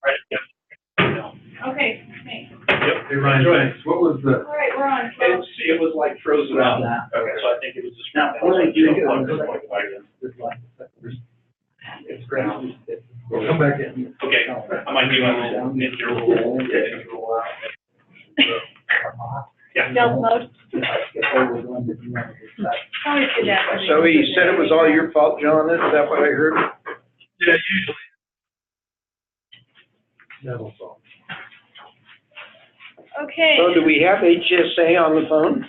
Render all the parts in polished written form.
Right. Yeah. Okay, thanks. Yep. Hey Ryan, thanks. What was the? All right, we're on. It was like frozen out. Okay, so I think it was just. Now, what do they do? It's ground. We'll come back in. Okay, I might do my little mid-year roll. Yeah. Stealth mode. Always do that. So he said it was all your fault, John, is that what I heard? Yeah, usually. Never saw. Okay. So do we have HSA on the phone?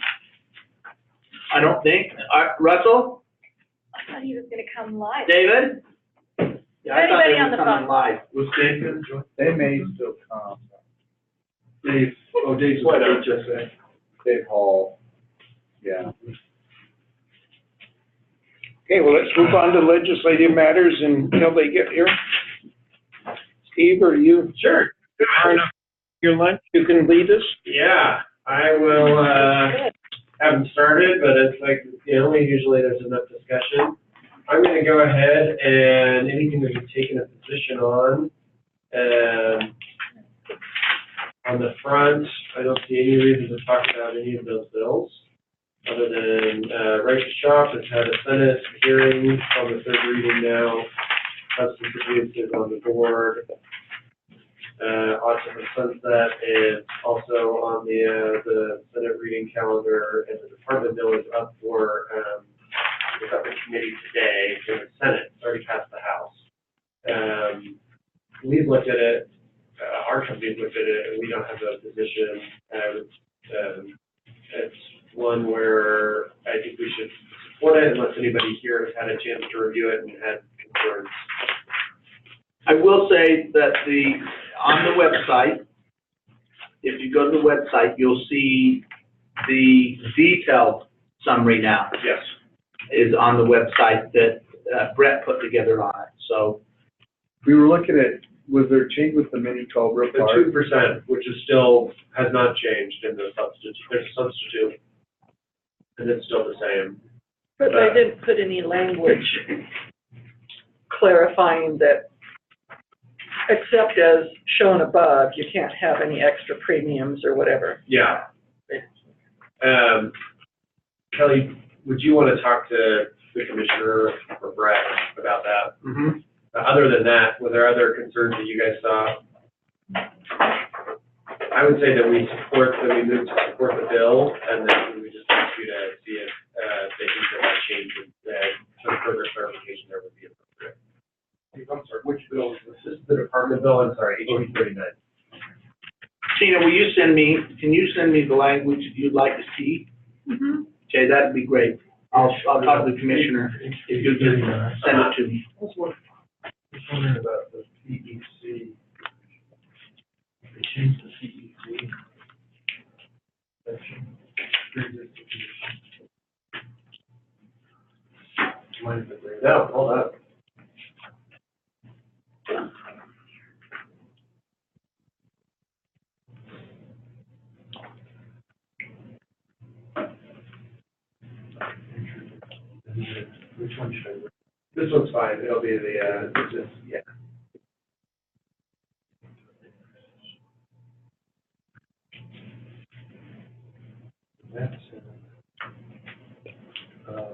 I don't think, Russell, I thought he was gonna come live. David? Yeah, I thought Anybody they on were the coming phone? live. Was Dave gonna join? They may still come. Dave, oh, Dave's What? with HSA. Dave Hall, yeah. Okay, well, let's move on to legislative matters until they get here. Steve, are you Sure. far enough your lunch? You can lead us? Yeah, I will, Good. haven't started, but it's like, usually there's enough discussion. I'm gonna go ahead and anything that you've taken a position on the front, I don't see any reason to talk about any of those bills, other than, Right to Shop has had a Senate hearing on the third reading now. Substance abuse is on the board. Autism Sunset is also on the Senate reading calendar, and the department bill is up for, it's up in committee today in the Senate. It's already passed the House. We've looked at it, our company's looked at it, and we don't have a position. It's one where I think we should support it unless anybody here has had a chance to review it and had concerns. I will say that on the website, if you go to the website, you'll see the detailed summary now Yes. is on the website that Brett put together on it. So We were looking at, was there a change with the mini Cobra The part? 2%, which is still, has not changed in the substitute, there's a substitute, and it's still the same. But they didn't put any language clarifying that, except as shown above, you can't have any extra premiums or whatever. Yeah. Kelly, would you want to talk to the commissioner or Brett about that? Mm-hmm. Other than that, were there other concerns that you guys saw? I would say that we move to support the bill, and then we just want you to see if they think that that change would, some further clarification there would be appropriate. I'm sorry, which bill is this? This is the department bill, I'm sorry, HB 39. Tina, can you send me the language you'd like to see? Mm-hmm. Okay, that'd be great. I'll talk to the commissioner if you just send it to me. I was wondering about the PEC. They changed the PEC section. Might have been there. No, hold up. Which one should I read? This one's fine, it'll be yeah. That's,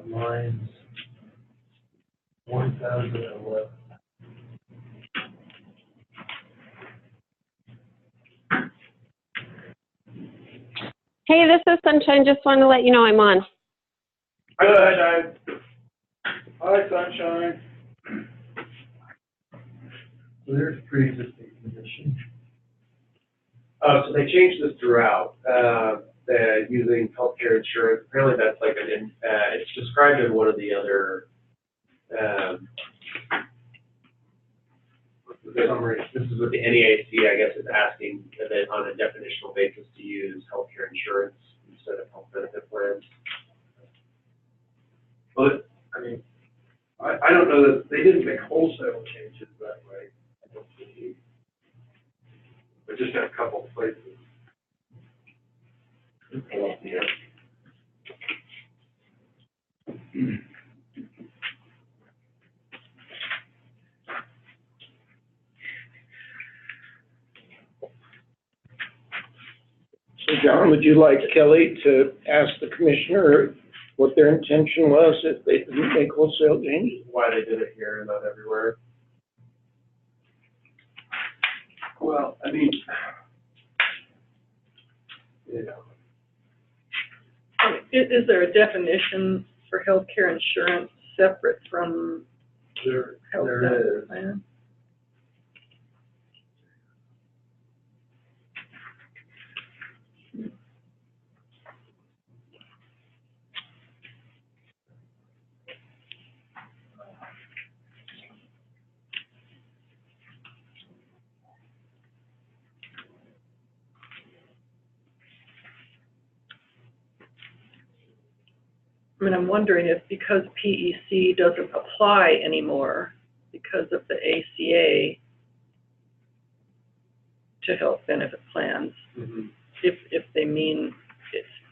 lines 1011. Hey, this is Sunshine. Just wanted to let you know I'm on. Hi, Sunshine. Hi, Sunshine. So there's pre-existing condition. So they changed this throughout, using healthcare insurance. Apparently that's like it's described in one of the other, the summary. This is what the NEAC, I guess, is asking that on a definitional basis to use healthcare insurance instead of health benefit plans. But, I mean, I don't know that, they didn't make wholesale changes that way. I don't think. But just a couple of places. So John, would you like Kelly to ask the commissioner what their intention was if they didn't make wholesale changes? Why they did it here and not everywhere? Well, I mean, you know, Is there a definition for healthcare insurance separate from there health is. benefit plan? I mean, I'm wondering if because PEC doesn't apply anymore because of the ACA to health benefit plans, if they mean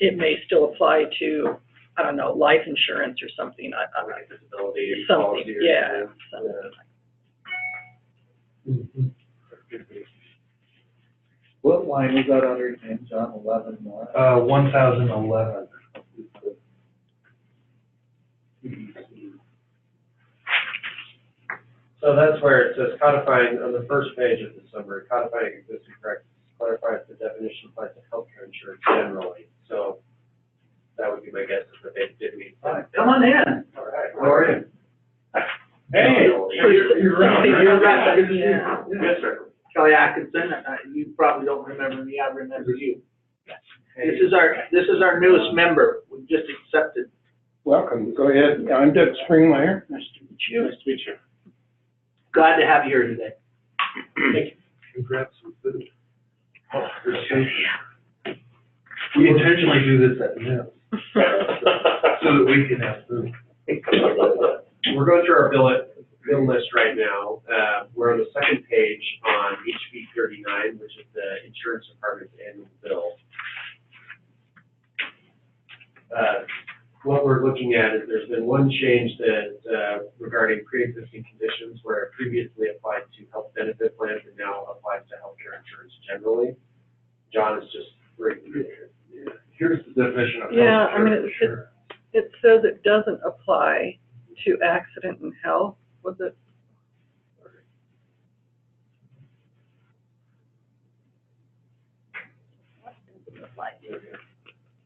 it may still apply to, I don't know, life insurance or something, Like disability something, policy or yeah, something. something. What line was that under again, John? 11 more? 1011. So that's where it says codifying, on the first page of the summary, codifying existing practices, clarifies the definition applies to healthcare insurance generally. So that would be my guess, is that they did mean. Come on in. All right. How are you? Hey, You're right. You're right. Good to see you. Yeah. Yes, sir. Kelly Atkinson, you probably don't remember me, I remember you. This is our newest member, we just accepted. Welcome, go ahead. I'm Doug Springmeyer. Nice to meet you. Nice to meet you. Glad to have you here today. Congrats with food. We intentionally do this at noon, so that we can have food. We're going through our bill list right now. We're on the second page on HB 39, which is the insurance department's annual bill. What we're looking at is there's been one change that regarding pre-existing conditions where it previously applied to health benefit plans and now applies to healthcare insurance generally. John is just bringing it. Here's the definition of Yeah, I mean, healthcare insurance. It says it doesn't apply to accident and health, was it?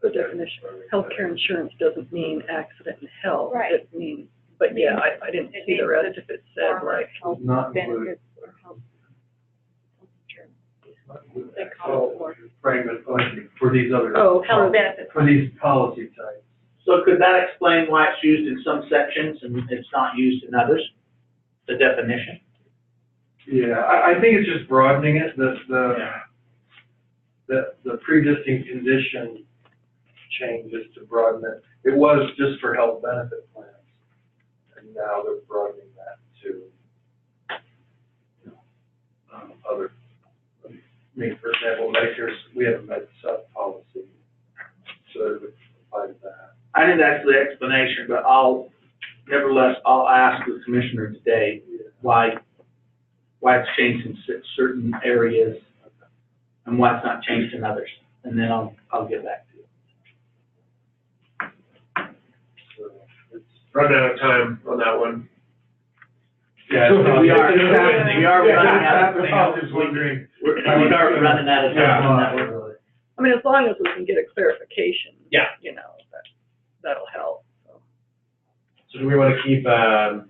The definition, healthcare insurance doesn't mean accident and health. Right. It means, but yeah, I didn't see the rest if it said like, Health Not included. benefits or health insurance. Not included. They call it more. Right, but for these other, oh, Health benefits. for these policy types. So could that explain why it's used in some sections and it's not used in others? The definition? Yeah, I think it's just broadening it, the pre-existing condition changes to broaden it. It was just for health benefit plans, and now they're broadening that to, other, I mean, for example, Medicare's, we have a med sub policy, so it would apply to that. I think that's the explanation, but nevertheless, I'll ask the commissioner today why it's changed in certain areas and why it's not changed in others. And then I'll get back to you. So it's, Running out of time on that one. yeah, We are running out of I was just wondering. We are running out of time on that one. Really. I mean, as long as we can get a clarification. Yeah. You know, that'll help, so. So do we want to keep, it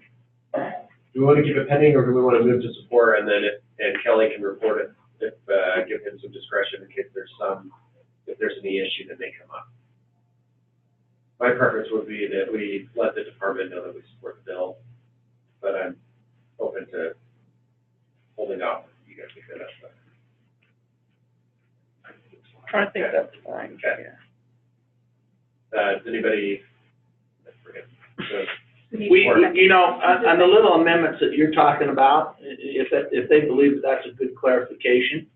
pending, or do we want to move to support, and then and Kelly can report it, give him some discretion in case if there's any issue that may come up? My preference would be that we let the department know that we support the bill, but I'm open to holding off if you guys pick that up. I think that's fine, Okay. yeah. Does anybody, I forget. On the little amendments that you're talking about, if they believe that that's a good clarification,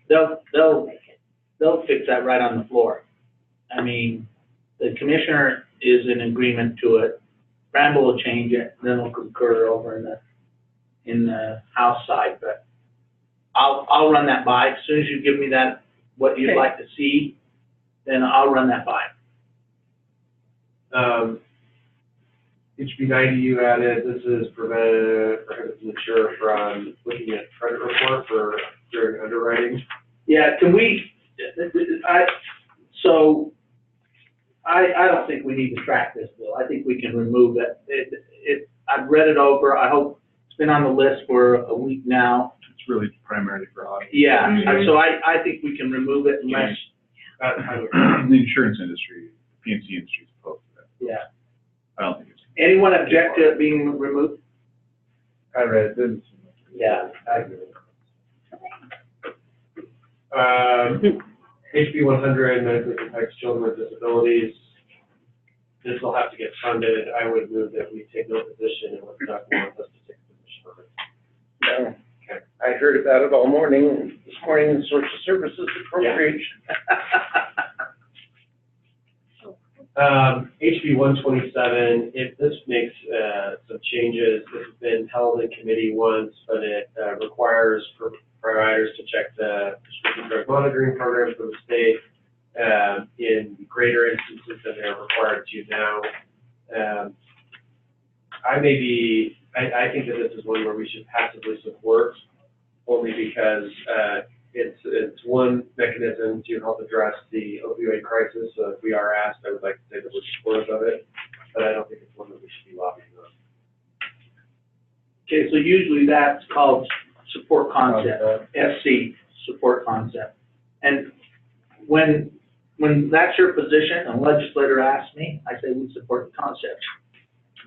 they'll fix that right on the floor. I mean, the commissioner is in agreement to it. Bramble will change it, then we'll concur over in the House side, but I'll run that by. As soon as you give me that what you'd Okay. like to see, then I'll run that by. HB 90 you added, this is prohibits the insurer from looking at credit report for during underwriting. Yeah, can we, I don't think we need to track this bill. I think we can remove it. I've read it over. I hope it's been on the list for a week now. It's really primarily for audit. Yeah, Mhm. so I think we can remove it unless, The insurance industry, P&C industry is opposed to that. yeah. I don't think it's. Anyone object to it being removed? I read it, didn't. Yeah, I agree. HB 100, medically impacts children with disabilities. This will have to get funded. I would move that we take no position unless Doug wants us to take a position on it. No. I heard about it all morning, this morning in social services appropriation. HB 127, this makes some changes. This has been held in committee once, but it requires providers to check the prescription drug monitoring program for the state in greater instances than they're required to now. I think that this is one where we should passively support, only because it's one mechanism to help address the opioid crisis. So if we are asked, I would like to say that we're supportive of it, but I don't think it's one that we should be lobbying on. Okay, so usually that's called support concept, SC, support concept. And when that's your position, a legislator asks me, I say we support the concept.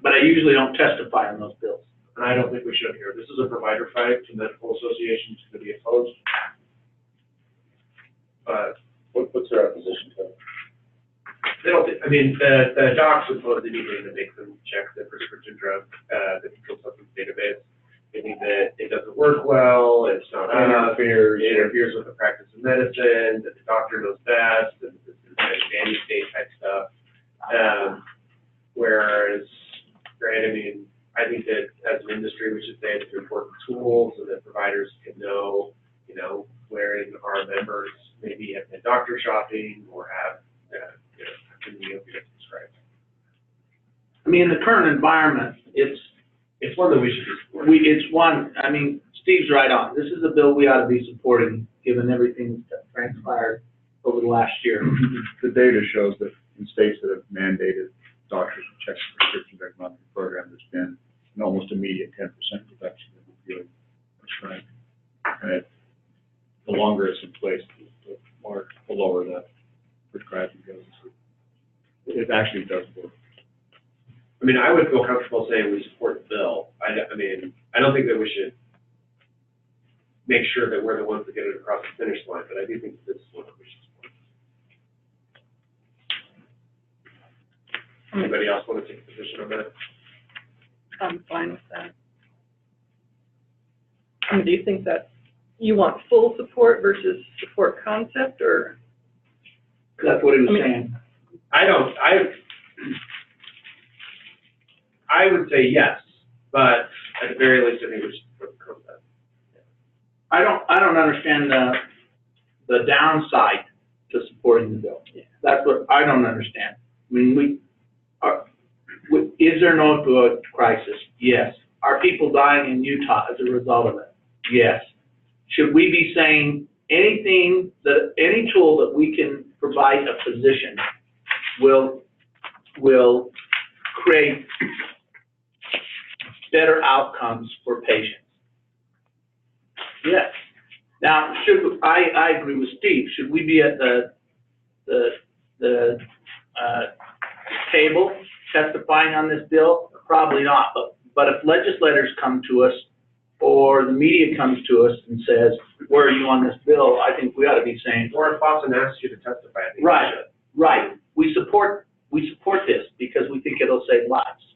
But I usually don't testify on those bills. And I don't think we should here. This is a provider fight, and medical associations to be opposed. But What's their opposition to it? they don't, the docs would supposedly be going to make them check the prescription drug, the controlled substance database. They think that it doesn't work well, it's not enough, it interferes with the practice of medicine, that the doctor knows best, that this is like nanny state type stuff. Whereas, granted, I think that as an industry, we should say it's an important tool so that providers can know, wherein our members maybe have been doctor shopping or have, been prescribed. I mean, in the current environment, it's one that we should be supporting. Steve's right on. This is a bill we ought to be supporting, given everything that transpired over the last year. The data shows that in states that have mandated doctors to check the prescription drug monitoring program, there's been an almost immediate 10% reduction in opioid prescribing. And the longer it's in place, the lower the prescribing goes. It actually does work. I would feel comfortable saying we support the bill. I don't think that we should make sure that we're the ones that get it across the finish line, but I do think that this is one that we should support. Anybody else want to take a position on that? I'm fine with that. Do you think that you want full support versus support concept, or? That's what he was saying. I would say yes, but at the very least, I think we should support the concept. I don't understand the downside to supporting the bill. That's what I don't understand. Is there an opioid crisis? Yes. Are people dying in Utah as a result of it? Yes. Should we be saying any tool that we can provide a physician will create better outcomes for patients? Yes. Now, I agree with Steve. Should we be at the table testifying on this bill? Probably not. But if legislators come to us or the media comes to us and says, "Where are you on this bill?" I think we ought to be saying, Or if Boston asks you to testify, I think we right, should. right. We support this because we think it'll save lives.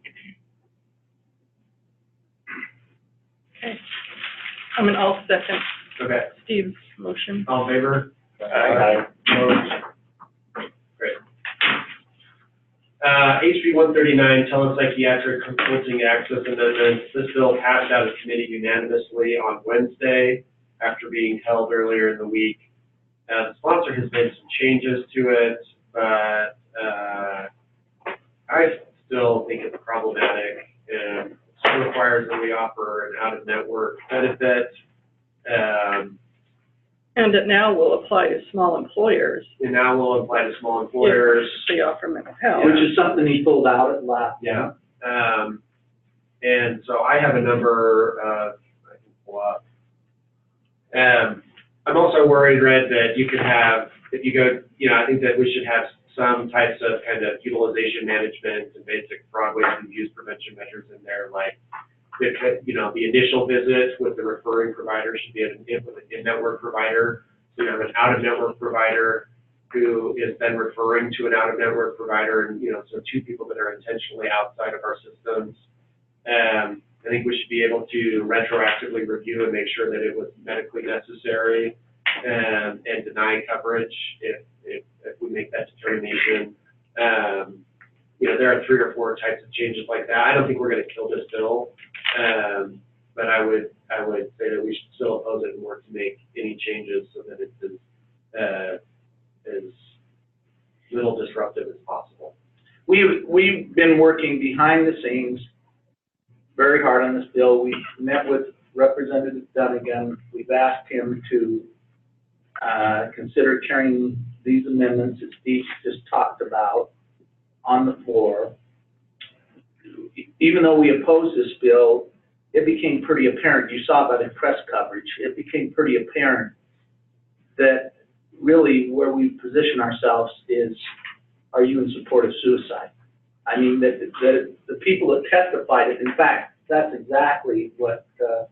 Okay. I'll second Okay, Steve's motion. all in favor? Aye. Great. HB 139, telepsychiatric consulting access amendments. This bill passed out of committee unanimously on Wednesday after being held earlier in the week. The sponsor has made some changes to it, but, I still think it's problematic, and still requires that we offer an out-of-network benefit. And it now will apply to small employers, And now will apply to small employers. if they offer mental health. Which is something he pulled out at last. Yeah. And so I have a number of, I can pull up. I'm also worried, Red, that you could have, if you go, I think that we should have some types of kind of utilization management and basic fraud, waste, and abuse prevention measures in there, like, the initial visit with the referring provider should be with an in-network provider. So you have an out-of-network provider who is then referring to an out-of-network provider, and, so two people that are intentionally outside of our systems. I think we should be able to retroactively review and make sure that it was medically necessary, and deny coverage if we make that determination. There are 3 or 4 types of changes like that. I don't think we're going to kill this bill, but I would say that we should still oppose it and work to make any changes so that it's as little disruptive as possible. We've been working behind the scenes very hard on this bill. We met with Representative Dunnigan. We've asked him to consider carrying these amendments that Steve just talked about on the floor. Even though we oppose this bill, it became pretty apparent, you saw that in press coverage, it became pretty apparent that really where we position ourselves is, are you in support of suicide? I mean, that the people that testified, in fact, that's exactly what the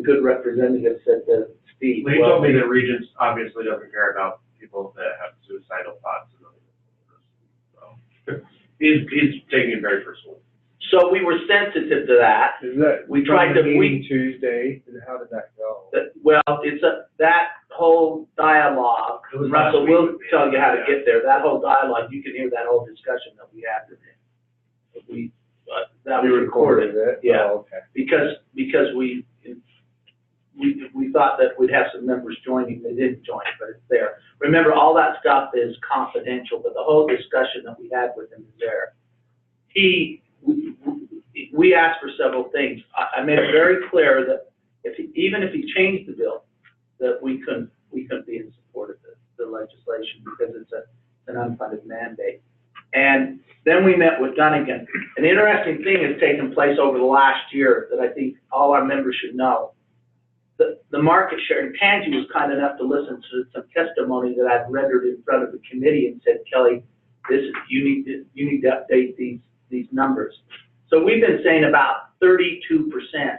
good representative said to Steve. Well, he told me that Regents obviously doesn't care about people that have suicidal thoughts. So he's taking it very personally. So we were sensitive to that. Is that? We tried to- meeting Tuesday, and how did that go? Well, it's that whole dialogue, It was last Russell, week we'll with me, tell you how to yeah. get there. That whole dialogue, you can hear that whole discussion that we had with him. That was recorded. it? Yeah. Oh, okay. Because we thought that we'd have some members joining, they didn't join, but it's there. Remember, all that stuff is confidential, but the whole discussion that we had with him is there. We asked for several things. I made it very clear that even if he changed the bill, that we couldn't be in support of the legislation because it's an unfunded mandate. And then we met with Dunnigan. An interesting thing has taken place over the last year that I think all our members should know. The market share, and Tangi was kind enough to listen to some testimony that I've rendered in front of the committee and said, Kelly, you need to update these numbers. So we've been saying about 32%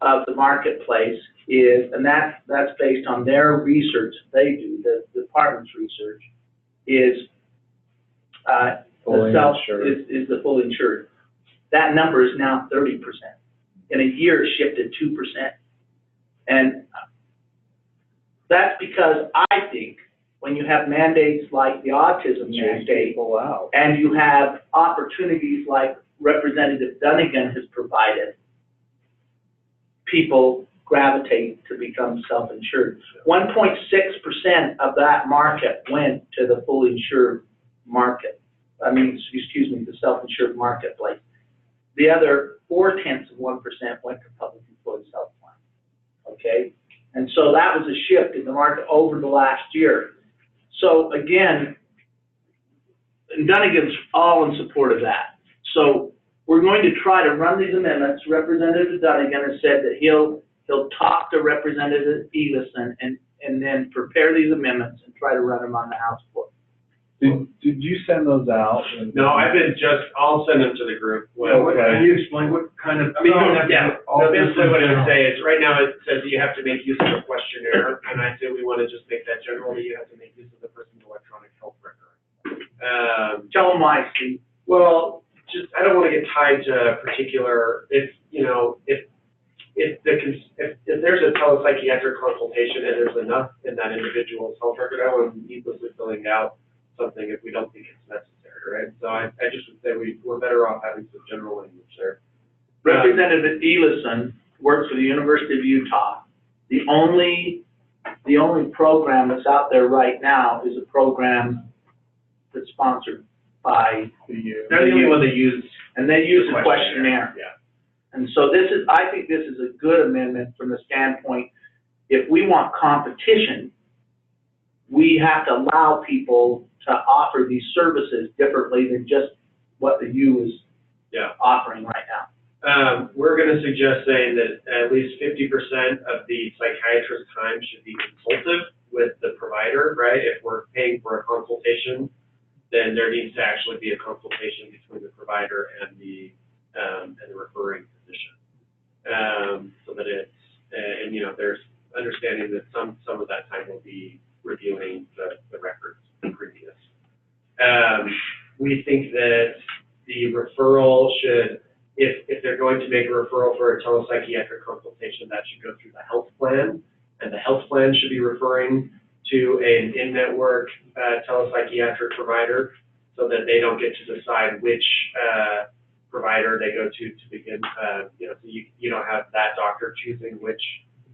of the marketplace is, and that's based on their research they do, the department's research, is Fully insured. is the fully insured. That number is now 30%. In a year, it shifted 2%. And that's because I think when you have mandates like the autism mandate, Wow. and you have opportunities like Representative Dunnigan has provided, people gravitate to become self-insured. 1.6% of that market went to the fully insured market. The self-insured marketplace. The other 0.4% went to public employees health plan. Okay? And so that was a shift in the market over the last year. So again, Dunnigan's all in support of that. So we're going to try to run these amendments. Representative Dunnigan has said that he'll talk to Representative Elison and then prepare these amendments and try to run them on the House floor. Did you send those out? No, I'll send them to the group. Well, Okay. can you explain what kind of, you don't have to, basically what it would say is, right now it says you have to make use of a questionnaire, and I say we want to just make that general, that you have to make use of the person's electronic health record. Tell them why, Steve. Well, I don't want to get tied to particular, if there's a telepsychiatric consultation and there's enough in that individual's health record, I don't want to needlessly filling out something if we don't think it's necessary, right? So I just would say we're better off having some general language there. Representative Elison works for the University of Utah. The only the only program that's out there right now is a program that's sponsored by, They're the only one that use. and they use a questionnaire. Yeah. And so I think this is a good amendment from the standpoint, if we want competition, we have to allow people to offer these services differently than just what the U is Yeah. offering right now. We're gonna suggest saying that at least 50% of the psychiatrist's time should be consultative with the provider, right? If we're paying for a consultation, then there needs to actually be a consultation between the provider and the referring physician. So that it's, and you know, there's understanding that some of that time will be reviewing the records previous. We think that the referral should, if they're going to make a referral for a telepsychiatric consultation, that should go through the health plan, and the health plan should be referring to an in-network telepsychiatric provider, so that they don't get to decide which provider they go to begin. You know, so you don't have that doctor choosing which,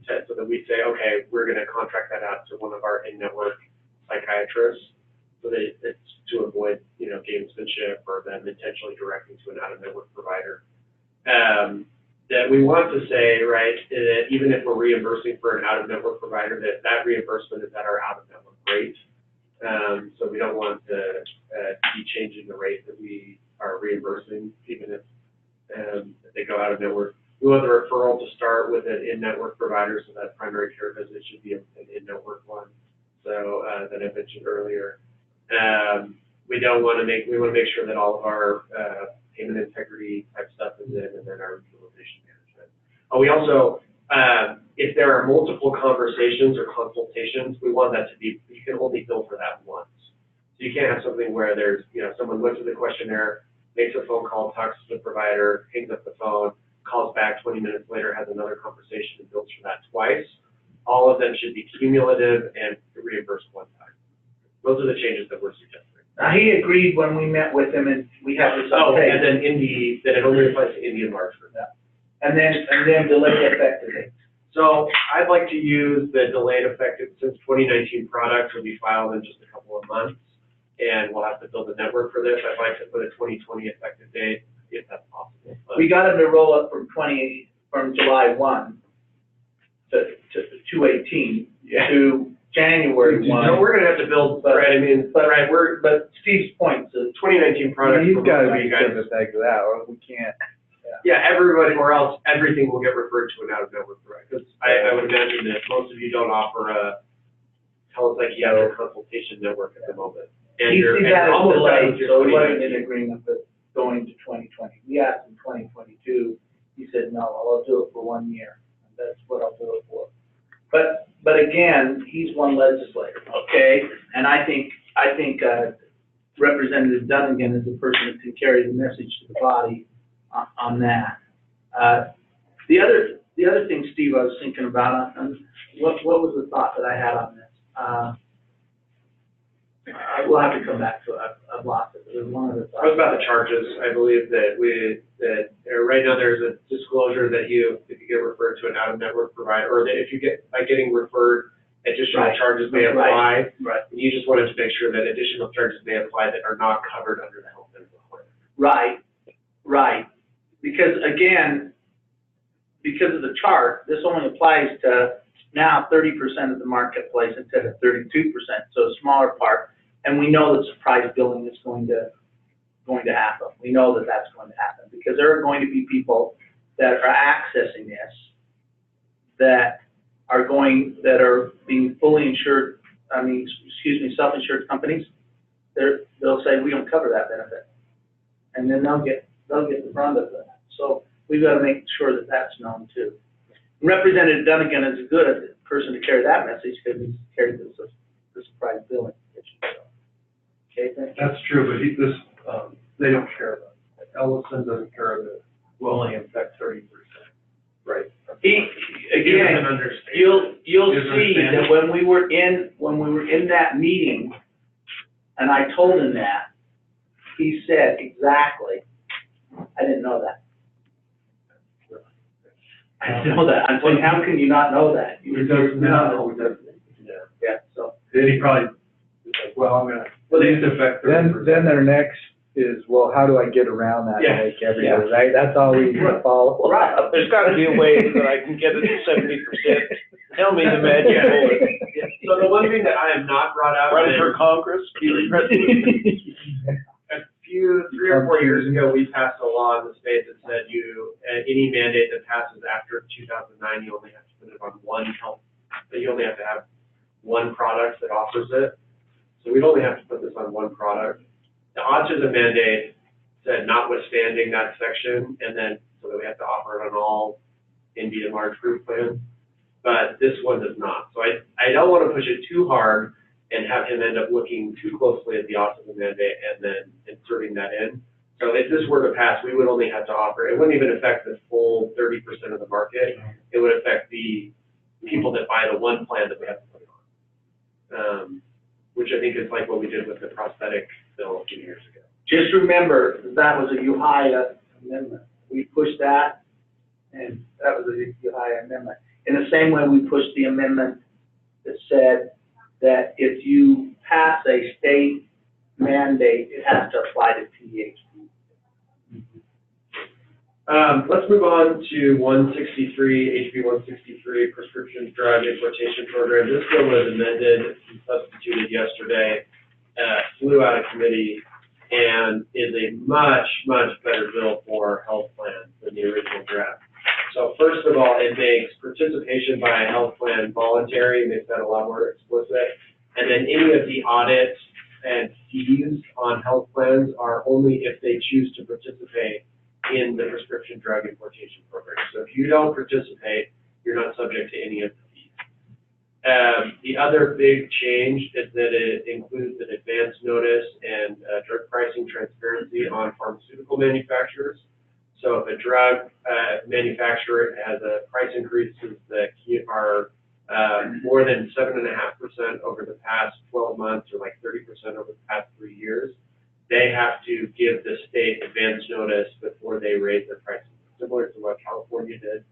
so that we say, okay, we're going to contract that out to one of our in-network psychiatrists, so that it's to avoid, you know, gamesmanship or them intentionally directing to an out-of-network provider. That we want to say, right, that even if we're reimbursing for an out-of-network provider, that reimbursement is at our out-of-network rate. So we don't want to be changing the rate that we are reimbursing, even if they go out-of-network. We want the referral to start with an in-network provider, so that primary care visit should be an in-network one. So that I mentioned earlier. We want to make sure that all of our payment integrity type stuff is in, and then our utilization management. We also, if there are multiple conversations or consultations, we want that to be, you can only bill for that once. So you can't have something where there's, you know, someone looks at the questionnaire, makes a phone call, talks to the provider, hangs up the phone, calls back 20 minutes later, has another conversation, and bills for that twice. All of them should be cumulative and reimbursed one time. Those are the changes that we're suggesting. Now, he agreed when we met with him, and we have this Oh, on tape. and then that it only applies to Indian March for that. And then delayed effective date. So I'd like to use the delayed effective since 2019 product will be filed in just a couple of months, and we'll have to build a network for this. I'd like to put a 2020 effective date if that's possible. But We got him to roll up from July 1 to 2/18 Yeah. to January 1. No, we're gonna have to build, right, I mean, But, right, but Steve's point is, 2019 product. You've got to for be you guys. sympathetic to that, or we can't. Yeah, everybody, or else everything will get referred to an out-of-network provider. Because I would imagine that most of you don't offer a telepsychiatric consultation network at the moment. And he you're sees that as almost done delayed, with your so he wasn't 2019. in agreement with going to 2020. We asked him 2022, he said, no, I'll do it for 1 year. That's what I'll do it for. But again, he's one legislator, okay? And I think Representative Dunnigan is the person that can carry the message to the body on that. The other thing, Steve, I was thinking about, what was the thought that I had on this? We'll have to come back to it. I've lost it. There's one other thought. What about the charges? I believe that right now there's a disclosure that if you get referred to an out-of-network provider, or that if you get, by getting referred, additional Right. charges may apply. Right. And you just wanted to make sure that additional charges may apply that are not covered under the health benefit plan. Right. Because again, because of the chart, this only applies to now 30% of the marketplace instead of 32%, so a smaller part. And we know that surprise billing is going to happen. We know that that's going to happen because there are going to be people that are accessing this that are being fully insured, self-insured companies. They'll say, we don't cover that benefit. And then they'll get the brunt of that. So we've got to make sure that that's known too. Representative Dunnigan is a good person to carry that message because he's carried the surprise billing issue. Okay, thank you. That's true, but they don't care about it. Ellison doesn't care that it will only affect 30%. Right. Again, you'll see that when we were in that meeting, and I told him that, he said exactly, I didn't know that. I didn't know that. I'm saying, how can you not know that? He doesn't know. Then he probably, was like, well, I'm gonna, these affect 30%. Then their next is, well, how do I get around that Yeah. to make everybody, right? That's all we follow. Right, there's gotta be a way that I can get it to 70%. Tell me the magic bullet. So the one thing that I have not brought up Run is, for Congress, be the president. three or 4 years ago, we passed a law in the state that said any mandate that passes after 2009, you only have to put it on one health, but you only have to have one product that offers it. So we'd only have to put this on one product. The autism mandate said notwithstanding that section, and then, so that we have to offer it on all NB and large group plans, but this one does not. So I don't want to push it too hard and have him end up looking too closely at the autism mandate and then inserting that in. So if this were to pass, we would only have to offer, it wouldn't even affect the full 30% of the market. It would affect the people that buy the one plan that we have to put it on. Which I think is like what we did with the prosthetic bill a few years ago. Just remember, that was a UHIA amendment. We pushed that, and that was a UHIA amendment. In the same way, we pushed the amendment that said that if you pass a state mandate, it has to apply to PhD. Let's move on to 163, HB 163, prescription drug importation program. This bill was amended and substituted yesterday, flew out of committee, and is a much, much better bill for health plans than the original draft. So first of all, it makes participation by a health plan voluntary, makes that a lot more explicit. And then any of the audits and fees on health plans are only if they choose to participate in the prescription drug importation program. So if you don't participate, you're not subject to any of the fees. The other big change is that it includes an advance notice and drug pricing transparency on pharmaceutical manufacturers. So if a drug manufacturer has a price increases that are more than 7.5% over the past 12 months or like 30% over the past 3 years, they have to give the state advance notice before they raise their prices, similar to what California did.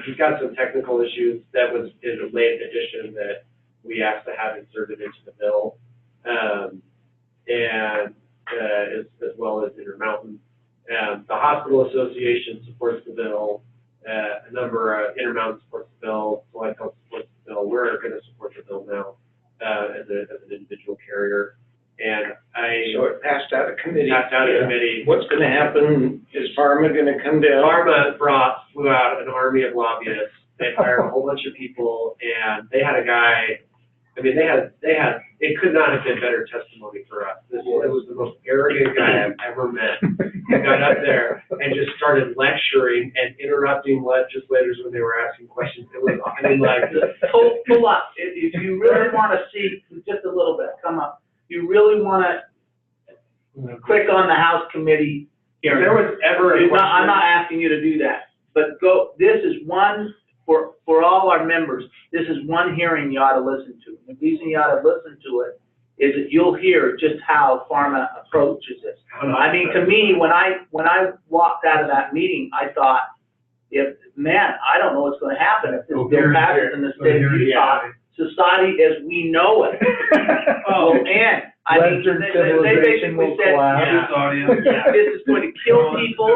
He's got some technical issues. That was a late addition that we asked to have inserted into the bill, and as well as Intermountain. The Hospital Association supports the bill. A number of Intermountain supports the bill. Select Health supports the bill. We're going to support the bill now as an individual carrier. And So it passed out of committee. Passed out of committee. What's gonna happen? Is Pharma gonna come down? Pharma flew out an army of lobbyists. They hired a whole bunch of people, and they had a guy. I mean, it could not have been better testimony for us. It was the most arrogant guy I've ever met. He got up there and just started lecturing and interrupting legislators when they were asking questions. It was, I mean, like, Pull up, if you really want to see, just a little bit, come up. You really want to click on the House committee if hearing. there was ever a I'm question. not asking you to do that, but this is one, for all our members, this is one hearing you ought to listen to. The reason you ought to listen to it is that you'll hear just how Pharma approaches this. I mean, to me, when I walked out of that meeting, I thought, I don't know what's going to happen if this bill passes in the state of Utah. Society as we know it. Will end. I mean, Western they civilization basically will said, collapse. this is going to kill people.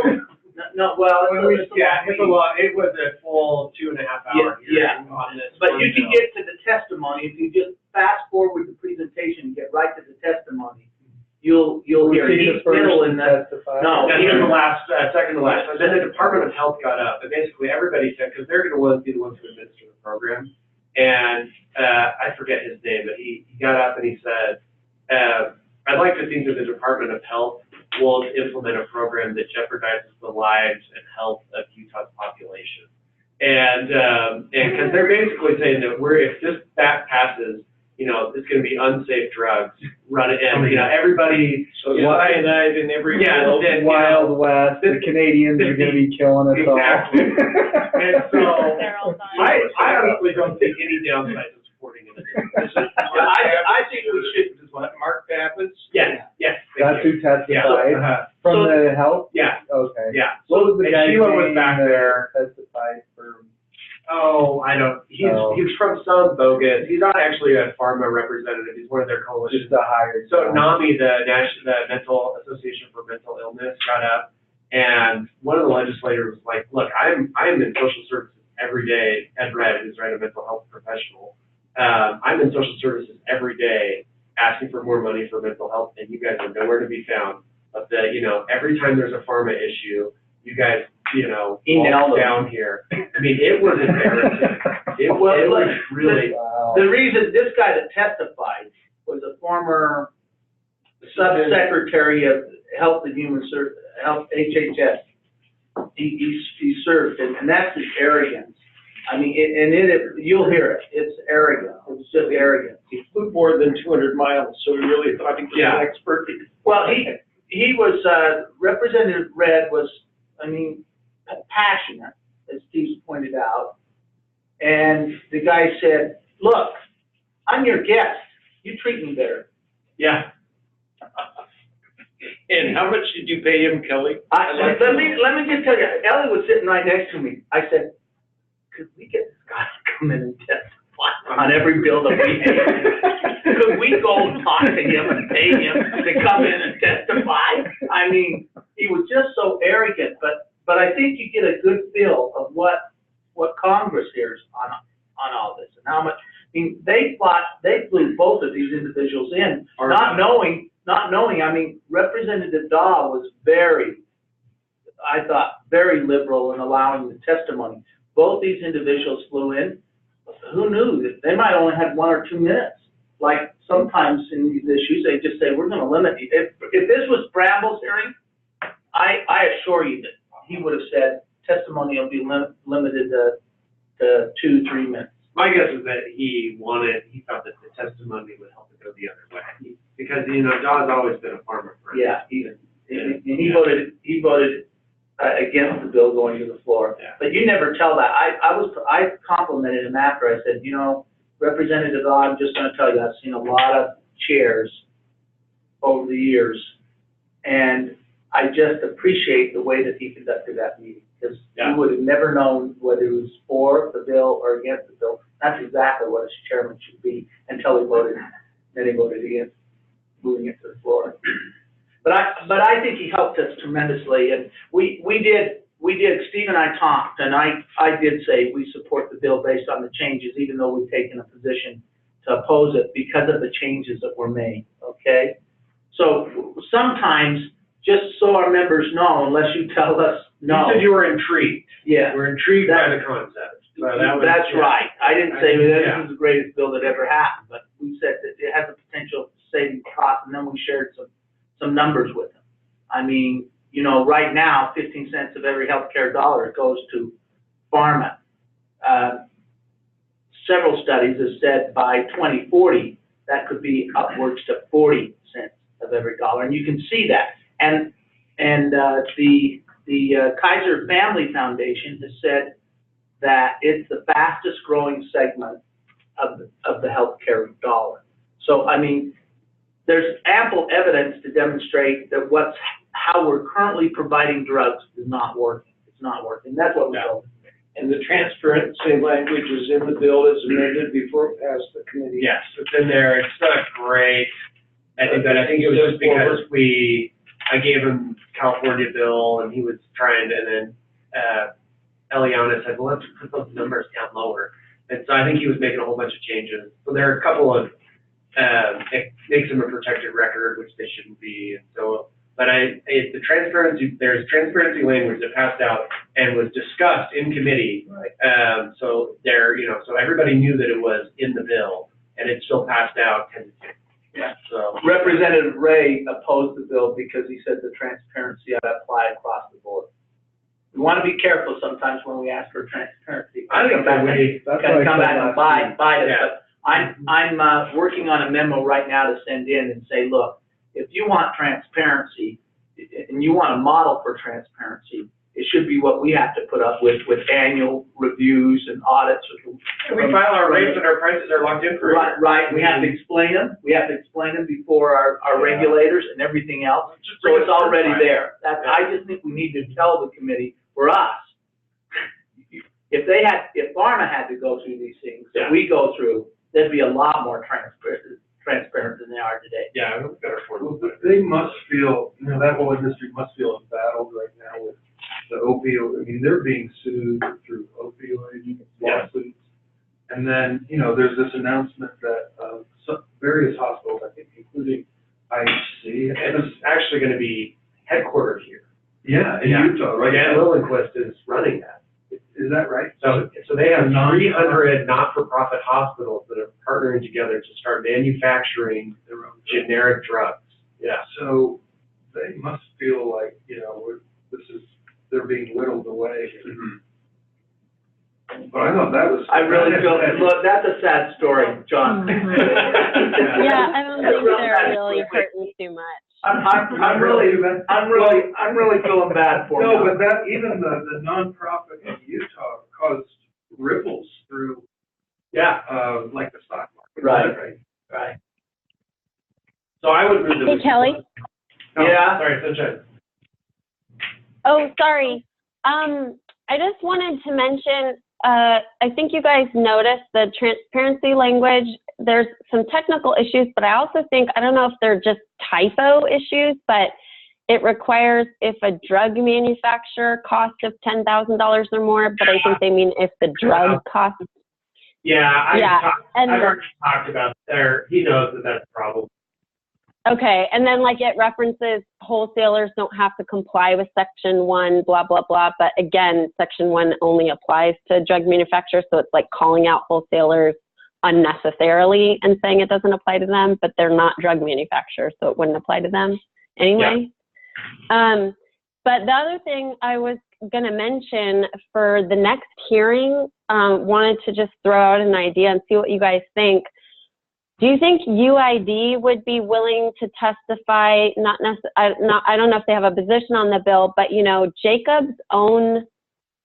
No, well, It was a full 2.5 hour Yeah, hearing on this. but one you can bill. get to the testimony, if you just fast forward the presentation, get right to the testimony, you'll hear each middle in the, no, That's in the last, second to last. And then the Department of Health got up, and basically everybody said, because they're going to be the ones who administer the program. And I forget his name, but he got up and he said, I'd like to think that the Department of Health will implement a program that jeopardizes the lives and health of Utah's population. And because they're basically saying that if that passes, it's going to be unsafe drugs running, and everybody. So cyanide in every pill. Wild West, the Canadians are gonna be killing us all. Exactly. And so, They're all dying. I honestly don't think any downside to supporting it. I think we should, Is what, Mark Pappas? Yes. That's who testified from the health? Yeah. Okay. Yeah. What was the And guy's Sheila was name back that there. testified for? Oh, I don't, he's from some bogus, he's not actually a pharma representative, he's one of their coalition. Just the hired. So NAMI, the Mental Association for Mental Illness, got up, and one of the legislators was like, look, I'm in social services every day, Ed Red, who's right, a mental health professional. I'm in social services every day asking for more money for mental health, and you guys are nowhere to be found. But every time there's a pharma issue, you guys, Email walk them. down here. I mean, it was embarrassing. It was really, Wow. The reason, this guy that testified was a former subsecretary of Health and Health, HHS. He served, and that's his arrogance. I mean, you'll hear it, it's arrogant, it's just arrogant. He flew more than 200 miles, so he really thought he was Yeah. an expert. Well, he was, Representative Red was, passionate, as Steve pointed out. And the guy said, look, I'm your guest, you treat me better. yeah. And how much did you pay him, Kelly? Let me just tell you, Ellie was sitting right next to me. I said, could we get this guy to come in and testify on every bill that we do? Could we go and talk to him and pay him to come in and testify? I mean, he was just so arrogant, but I think you get a good feel of what Congress hears on all this and how much. I mean, they flew both of these individuals in, not knowing. I mean, Representative Dahl was I thought, very liberal in allowing the testimony. Both these individuals flew in. Who knew that they might only have 1 or 2 minutes? Like sometimes in these issues, they just say, we're going to limit you. If this was Bramble's hearing, I assure you that he would have said testimony will be limited to 2-3 minutes. My guess is that he thought that the testimony would help it go the other way. Because, Don's always been a farmer friend. Yeah, he voted against the bill going to the floor. Yeah. But you never tell that. I complimented him after. I said, Representative Dahl, I'm just going to tell you, I've seen a lot of chairs over the years, and I just appreciate the way that he conducted that meeting, because Yeah. he would have never known whether he was for the bill or against the bill. That's exactly what a chairman should be until he voted. Then he voted against moving it to the floor. But I think he helped us tremendously, and we did, Steve and I talked, and I did say we support the bill based on the changes, even though we've taken a position to oppose it because of the changes that were made, okay? So sometimes, just so our members know, unless you tell us no. You said you were intrigued. Yeah. You were intrigued by the concept. So that was, That's yeah. right. I didn't say that Yeah. this is the greatest bill that ever happened, but we said that it has the potential to save costs, and then we shared some numbers with them. I mean, right now, 15 cents of every healthcare dollar goes to pharma. Several studies have said by 2040, that could be upwards to 40 cents of every dollar, and you can see that. And the Kaiser Family Foundation has said that it's the fastest growing segment of the healthcare dollar. So, I mean, there's ample evidence to demonstrate that how we're currently providing drugs is not working. It's not working. That's what we know. And the transparency language is in the bill as amended before it passed the committee. Yes, it's in there. It's not great. I think it was just because I gave him California bill and he was trying to, and then, Eliana said, well, let's put those numbers down lower. And so I think he was making a whole bunch of changes. So there are a couple of, it makes them a protected record, which they shouldn't be. And so, but there's transparency language that passed out and was discussed in committee. Right. So so everybody knew that it was in the bill and it still passed out 10-2. Yeah. So. Representative Ray opposed the bill because he said the transparency ought to apply across the board. We want to be careful sometimes when we ask for transparency. I think that way. That's Can what I come said back and last bite us. Yeah. But I'm working on a memo right now to send in and say, look, if you want transparency and you want a model for transparency, it should be what we have to put up with annual reviews and audits. We file our rates and our prices are locked in for. Right, we have to explain them. We have to explain them before our regulators and everything else. So it's already there. I just think we need to tell the committee, for us, if pharma had to go through these things that we go through, there'd be a lot more transparent than they are today. Yeah, we've got our Well, they must feel, that whole industry must feel embattled right now with the opioid. I mean, they're being sued through opioid lawsuits. And then, there's this announcement that, some various hospitals, I think, including IHC. And it's actually gonna be headquartered here. Yeah, in Utah, right? Dan Lillenquist is running that. Is that right? So they have 300 not-for-profit hospitals that are partnering together to start manufacturing Their own generic drugs. Yeah. So they must feel like, they're being whittled away. But I thought that was. I really feel, look, that's a sad story, John. Yeah, I don't think they're really hurting too much. I'm really feeling bad for No, them. but that, even the nonprofit in Utah caused ripples through, like the stock market. Right. So I would move that. Hey, Kelly? Yeah. Sorry, Sunshine. Oh, sorry. I just wanted to mention, I think you guys noticed the transparency language. There's some technical issues, but I also think, I don't know if they're just typo issues, but it requires if a drug manufacturer cost of $10,000 or more, but I think they mean if the drug costs. Yeah, and I've already talked about there. He knows that that's a problem. okay, and then like it references wholesalers don't have to comply with Section 1, blah, blah, blah. But again, Section 1 only applies to drug manufacturers. So it's like calling out wholesalers unnecessarily and saying it doesn't apply to them, but they're not drug manufacturers, so it wouldn't apply to them anyway. Yeah. But the other thing I was going to mention for the next hearing, wanted to just throw out an idea and see what you guys think. Do you think UID would be willing to testify? I don't know if they have a position on the bill, but Jacob's own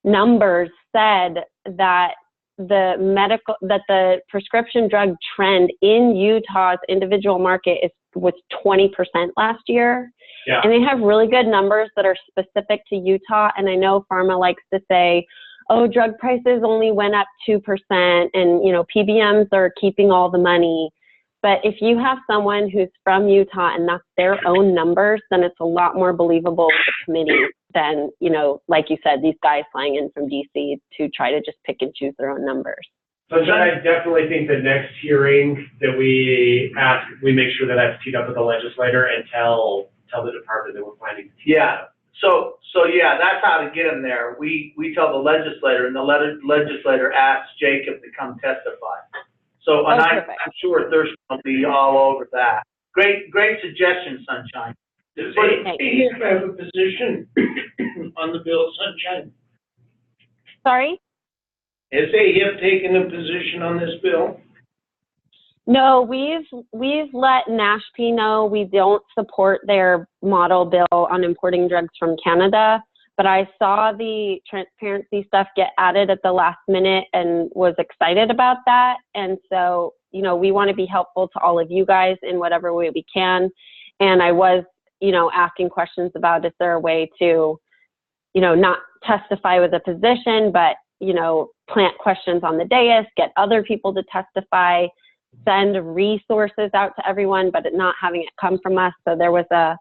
numbers said that the prescription drug trend in Utah's individual market was 20% last year. Yeah. And they have really good numbers that are specific to Utah. And I know pharma likes to say, oh, drug prices only went up 2% and, PBMs are keeping all the money. But if you have someone who's from Utah and that's their own numbers, then it's a lot more believable to the committee than, like you said, these guys flying in from DC to try to just pick and choose their own numbers. So I definitely think the next hearing that we make sure that that's teed up with the legislator and tell the department that we're planning to tee Yeah. So that's how to get them there. We tell the legislator, and the legislator asks Jacob to come testify. So, and I'm sure Thurston will be all over that. Great suggestion, Sunshine. Does he have a position on the bill, Sunshine? Sorry? Has they have taken a position on this bill? No, we've let NASHP know we don't support their model bill on importing drugs from Canada, but I saw the transparency stuff get added at the last minute and was excited about that. And so, we want to be helpful to all of you guys in whatever way we can. And I was, asking questions about, is there a way to, not testify with a position, but, plant questions on the dais, get other people to testify, send resources out to everyone, but not having it come from us. So there was a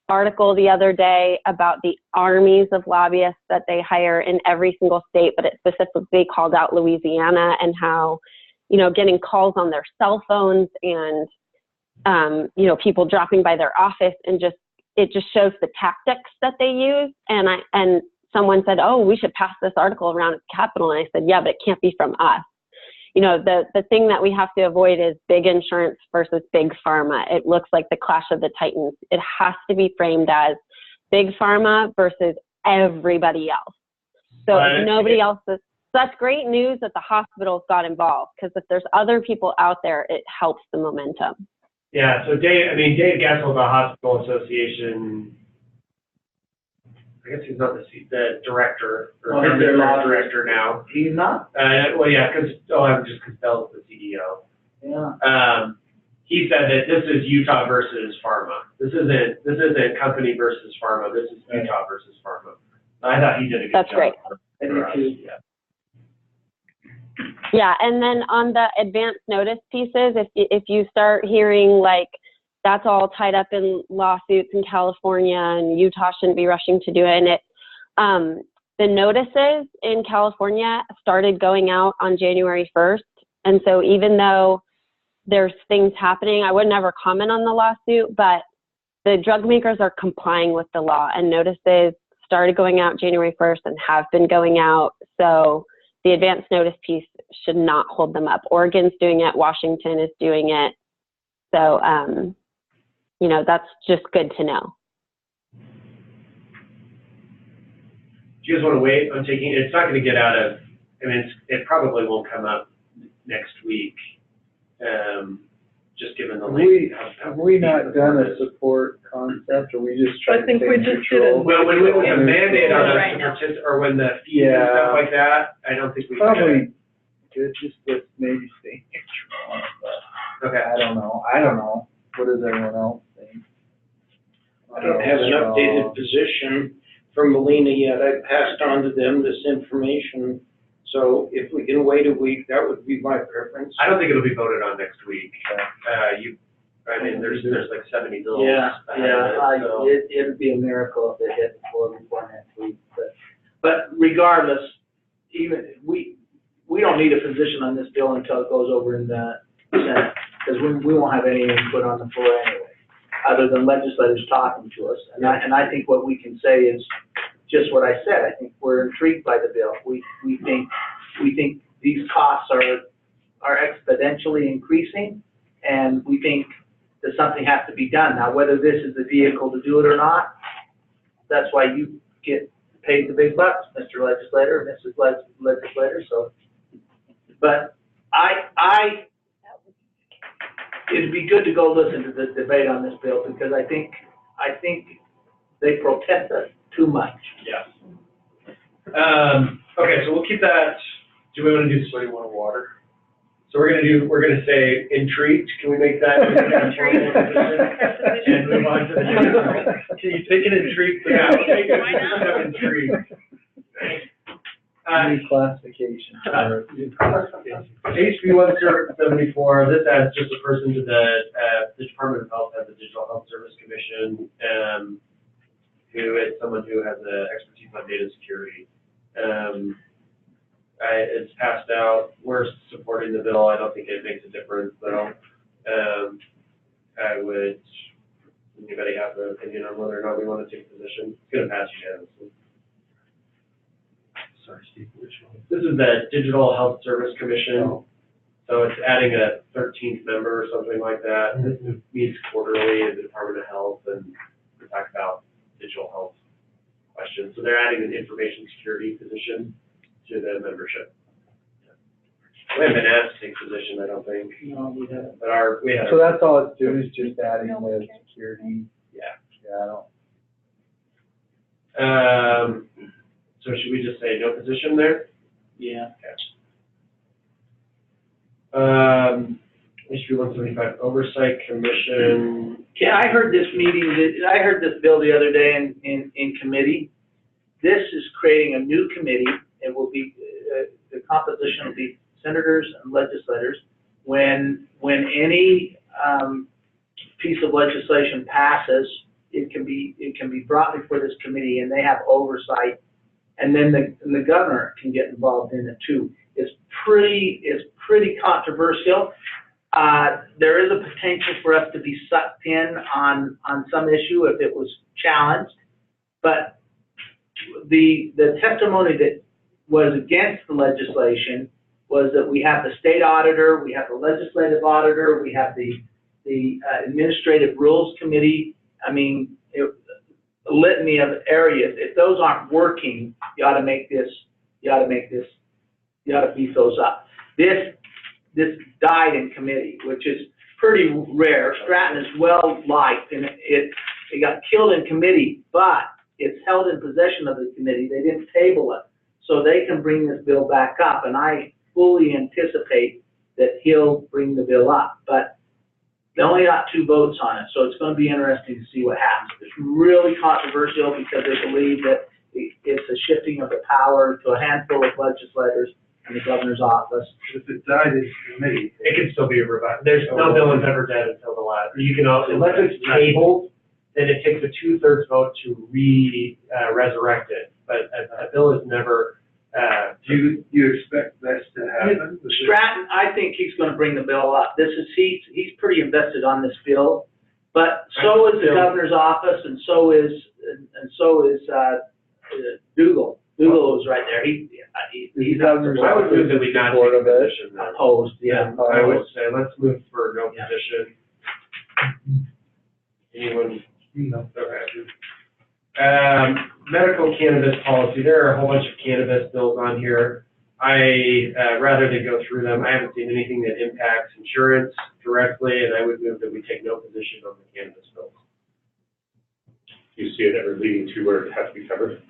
article the other day about the armies of lobbyists that they hire in every single state, but it specifically called out Louisiana and how, getting calls on their cell phones and, people dropping by their office and it just shows the tactics that they use. And someone said, oh, we should pass this article around at the Capitol. And I said, yeah, but it can't be from us. The thing that we have to avoid is big insurance versus big pharma. It looks like the clash of the titans. It has to be framed as big pharma versus everybody else. So if nobody else is, that's great news that the hospitals got involved, because if there's other people out there, it helps the momentum. Yeah, so Dave Gessel, the Hospital Association, I guess he's not the director, or their law director now. He's not? Well, yeah, because Costello's the CEO. Yeah. He said that this is Utah versus pharma. This isn't company versus pharma. This is Utah versus pharma. I thought he did a good job. That's great. For us. Yeah. Yeah, and then on the advance notice pieces, if you start hearing like that's all tied up in lawsuits in California and Utah shouldn't be rushing to do it, and the notices in California started going out on January 1st, and so even though there's things happening, I would never comment on the lawsuit, but the drug makers are complying with the law, and notices started going out January 1st and have been going out, so the advance notice piece should not hold them up. Oregon's doing it, Washington is doing it, so, you know, that's just good to know. Do you guys want to wait on taking, it's not going to get out of, I mean, it probably won't come up next week, just given the length. Have we not done a support concept, or we just try I to think stay we just did neutral? it. Well, when we have a mandate on Right us now. to participate, or when the fees and stuff like that, I don't think we can. Probably good, just to maybe stay neutral on it, but Okay. I don't know. What does everyone else think? I don't have an updated position from Molina yet. I passed on to them this information. So if we can wait a week, that would be my preference. I don't think it'll be voted on next week. I mean, there's like 70 bills. So- It'd be a miracle if it hit before next week, but regardless, even, we don't need a position on this bill until it goes over in the Senate, because we won't have any input on the floor anyway, other than legislators talking to us. And I think what we can say is just what I said. I think we're intrigued by the bill. We think these costs are exponentially increasing, and we think that something has to be done. Now, whether this is the vehicle to do it or not, that's why you get paid the big bucks, Mr. Legislator, Mrs. Legislator, so. But it'd be good to go listen to the debate on this bill, because I think they protest us too much. Yeah. Okay, so we'll keep that. Do we want to do somebody want water? So we're gonna say intrigued. Can we make that? Intrigued. And move on to the next one. Can you take an intrigued? Yeah, we'll make it Why not? of intrigued. New classification. HB 174, this adds just a person to the Department of Health, has the Digital Health Service Commission, who is someone who has expertise on data security. It's passed out. We're supporting the bill. I don't think it makes a difference, though. Anybody have an opinion on whether or not we want to take a position? It's going to pass unanimously. Sorry, Steve, which one? This is the Digital Health Service Commission. So it's adding a 13th member or something like that. It meets quarterly in the Department of Health, and we talk about digital health questions. So they're adding an information security position to the membership. We haven't been asked to take position, I don't think. No, we haven't. But we have. So that's all it's doing, is just adding the security. Yeah. Yeah, I don't. So should we just say no position there? Yeah. HB 175 Oversight Commission. Yeah, I heard this bill the other day in committee. This is creating a new committee. It will be, the composition will be senators and legislators. When any, piece of legislation passes, it can be brought before this committee, and they have oversight. And then the governor can get involved in it too. It's pretty controversial. There is a potential for us to be sucked in on some issue if it was challenged. But the testimony that was against the legislation was that we have the state auditor, we have the legislative auditor, we have the administrative rules committee. I mean, a litany of areas. If those aren't working, you ought to beef those up. This died in committee, which is pretty rare. Stratton is well liked, and it got killed in committee, but it's held in possession of the committee. They didn't table it, so they can bring this bill back up, and I fully anticipate that he'll bring the bill up. But they only got 2 votes on it, so it's going to be interesting to see what happens. It's really controversial because they believe that it's a shifting of the power to a handful of legislators, and the governor's office. If it died in committee, It can still be revised. There's no bill is ever dead until the last. You can, unless it's tabled, then it takes a 2/3 vote to resurrect it. But a bill is never, do you expect this to happen? Stratton, I think he's gonna bring the bill up. He's pretty invested on this bill, but so is the governor's office, and so is Dougal. Dougal is right there. He's governor's I would move that we not take Support a of it. position then. opposed, yeah. I would say, let's move for no Yeah. position. Anyone? No. Okay. Medical cannabis policy, there are a whole bunch of cannabis bills on here. Rather than go through them, I haven't seen anything that impacts insurance directly, and I would move that we take no position on the cannabis bills. You see it ever leading to where it has to be covered?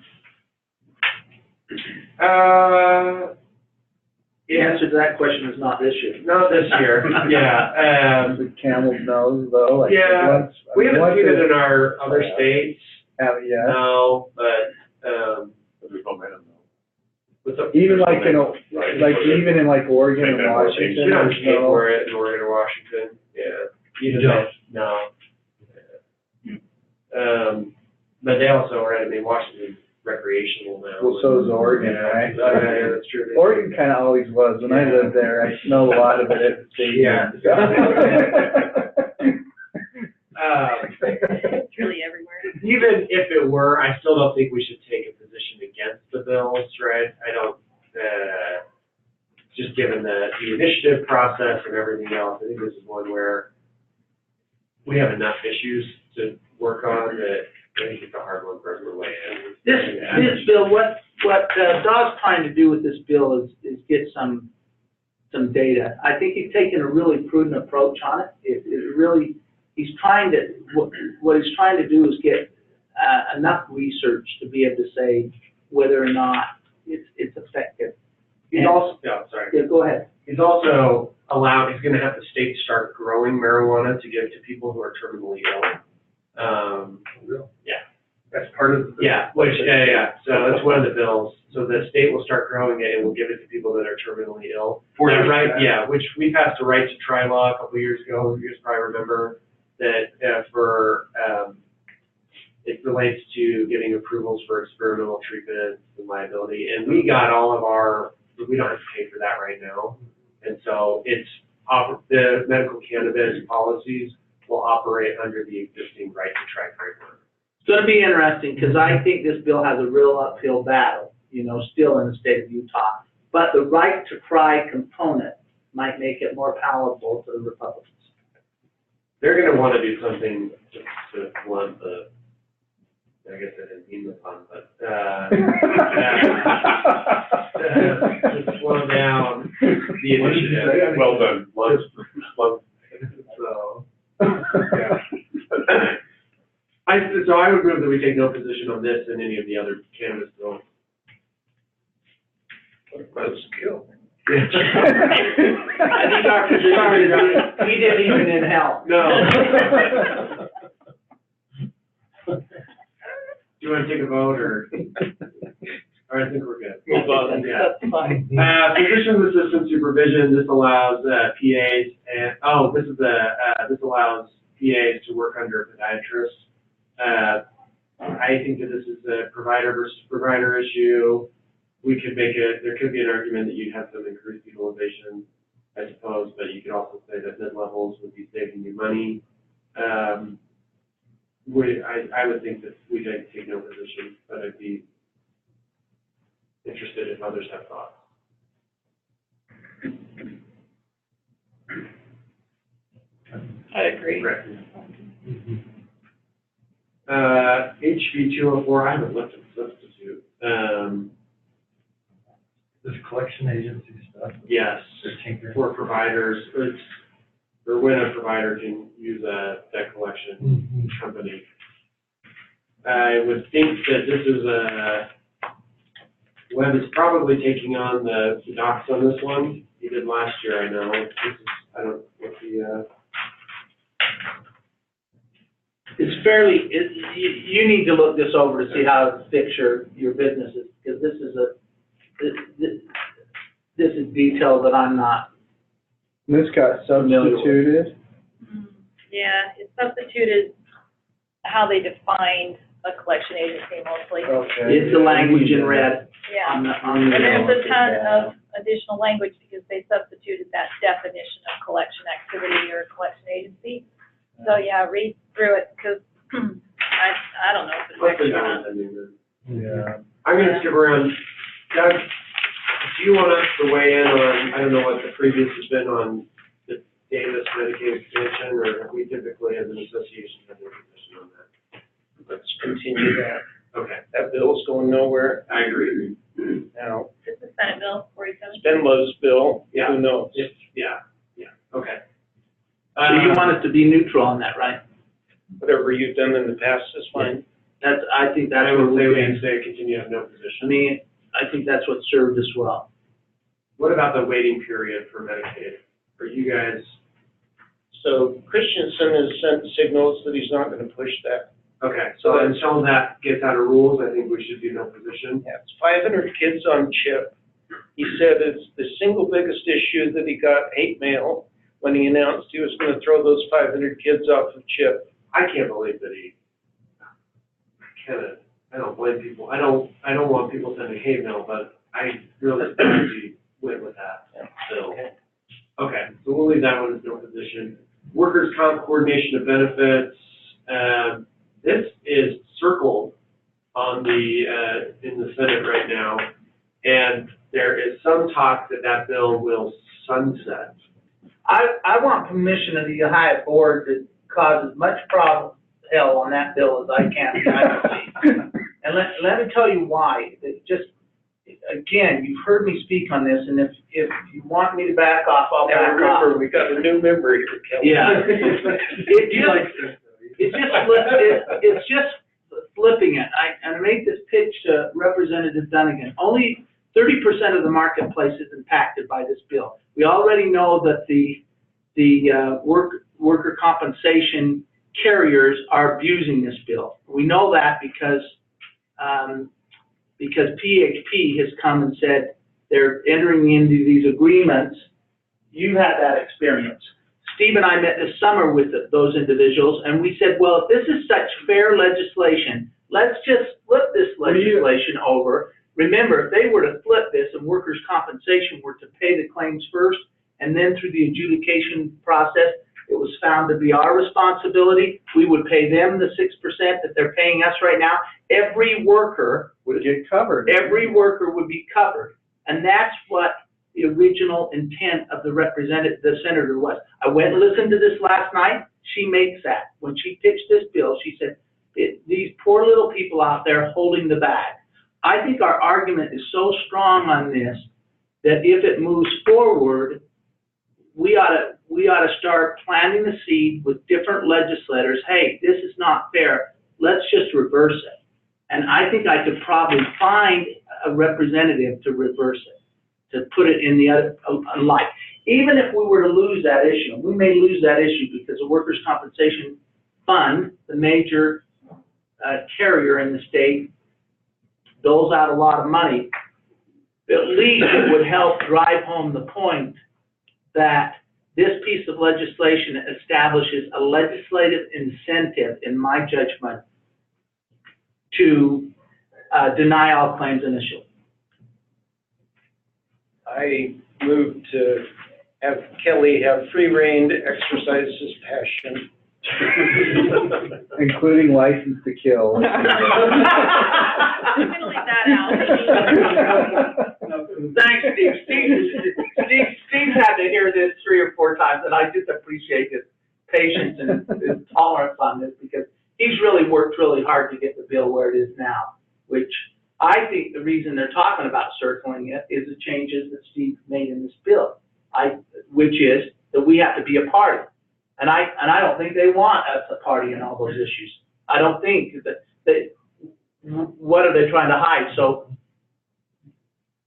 The answer to that question is not this year. Not this year, yeah. The camel's nose though, like. Yeah, once- We haven't once seen it in our other Yeah. states, Have, yeah, no, but, There's momentum though. what's up? even like even in like Oregon and Make that more We Washington, don't there's pay no. for it in Oregon or Washington, yeah. You don't? No. But they also are, Washington's recreational now. Well, so is Oregon, Yeah, right? yeah, that's true. Oregon kinda always was, when I lived there, I know a lot of it at the stadium. Yeah. It's really everywhere. Even if it were, I still don't think we should take a position against the bills, right? I don't, just given the initiative process and everything else, I think this is one where we have enough issues to work on that I think it's a hard one for everyone to weigh in. This bill, what Daw's trying to do with this bill is get some data. I think he's taken a really prudent approach on it. It really, he's trying to, what he's trying to do is get enough research to be able to say whether or not it's effective. He's also, yeah, sorry. Yeah, go ahead. He's also he's gonna have the state start growing marijuana to give to people who are terminally ill. Yeah. That's part of the. Yeah, so that's one of the bills. So the state will start growing it and will give it to people that are terminally ill. For That the- right, yeah, which we passed a right to try law a couple of years ago. You guys probably remember that it relates to getting approvals for experimental treatments and liability. And we got we don't have to pay for that right now. And so the medical cannabis policies will operate under the existing right to try framework. It's gonna be interesting, because I think this bill has a real uphill battle, still in the state of Utah. But the right to try component might make it more palatable to the Republicans. They're gonna wanna do something to blunt I guess I didn't mean the pun, but, to slow down the initiative. Well done. So, yeah. So I would move that we take no position on this and any of the other cannabis bills. What a skill. I think our position is, he didn't even inhale. No. Do you want to take a vote, or? All right, I think we're good. We'll vote. Yeah. That's fine. Physician assistant supervision, this allows, PAs, and, this allows PAs to work under a podiatrist. I think that this is a provider versus provider issue. There could be an argument that you'd have some increased utilization, I suppose, but you could also say that mid-levels would be saving you money. I would think that we take no position, but I'd be interested if others have thoughts. I agree. HB 204, I haven't looked at substitute. This collection agency stuff. Yes, They're tinkering. for providers, or when a provider can use a debt collection company. I would think that this is Webb is probably taking on the docs on this one. He did last year, I know. It's fairly, you need to look this over to see how it fits your businesses, because this this is detail that I'm not. This got substituted. Yeah, it substituted how they defined a collection agency mostly. Okay. It's the language in red Yeah. on the. And there's a ton of additional language because they substituted that definition of collection activity or collection agency. So, yeah, read through it, because I don't know if it's Let's extra leave or that not. one then. Yeah. I'm gonna skip around. Doug, do you want us to weigh in on, I don't know what the previous has been on the Davis Medicaid extension, or we typically as an association have a position on that? Let's continue that. Okay, That bill's going nowhere. I agree. Now, It's the Senate Bill 47. it's been Lowe's bill, Yeah. who knows? Yeah, okay. So you want us to be neutral on that, right? Whatever you've done in the past is fine. That's, I think that's I what would say we we can can say continue to have no I position. mean, I think that's what served us well. What about the waiting period for Medicaid? Are you guys, So Christensen has sent signals that he's not gonna push that. okay, so until that gets out of rules, I think we should do no position. Yeah, it's 500 kids on CHIP. He said it's the single biggest issue that he got hate mail when he announced he was gonna throw those 500 kids off of CHIP. I can't believe that I don't blame people. I don't want people sending hate mail, but I really think we went with that, so. Okay, so we'll leave that one as no position. Workers' comp coordination of benefits, this is circled on the, in the Senate right now, and there is some talk that that bill will sunset. I want permission of the Ohio board to cause as much problem, hell, on that bill as I can. And let me tell you why. It just, again, you've heard me speak on this, and if you want me to back off, I'll Now back off. remember, we got a new member here, Kelly. Yeah. It's just flipping it. I made this pitch to Representative Dunnigan. Only 30% of the marketplace is impacted by this bill. We already know that the worker compensation carriers are abusing this bill. We know that because PHP has come and said they're entering into these agreements. You had that experience. Steve and I met this summer with those individuals, and we said, well, if this is such fair legislation, let's just flip this legislation over. Remember, if they were to flip this and workers' compensation were to pay the claims first, and then through the adjudication process, it was found to be our responsibility, we would pay them the 6% that they're paying us right now. Every worker Would get covered. every worker would be covered. And that's what the original intent of the senator was. I went and listened to this last night. She makes that. When she pitched this bill, she said, these poor little people out there holding the bag. I think our argument is so strong on this that if it moves forward, we ought to start planting the seed with different legislators. Hey, this is not fair. Let's just reverse it. And I think I could probably find a representative to reverse it, to put it in the other light. Even if we were to lose that issue, we may lose that issue because the Workers' Compensation Fund, the major carrier in the state, doles out a lot of money. At least it would help drive home the point that this piece of legislation establishes a legislative incentive, in my judgment, to deny all claims initially. I move to have Kelly have free rein to exercise his passion. Including license to kill. I'm gonna leave that out. Thanks, Steve. Steve's had to hear this 3 or 4 times, and I just appreciate his patience and his tolerance on this, because he's really worked really hard to get the bill where it is now, which I think the reason they're talking about circling it is the changes that Steve made in this bill, which is that we have to be a party. And I don't think they want us a party in all those issues. I don't think that what are they trying to hide? So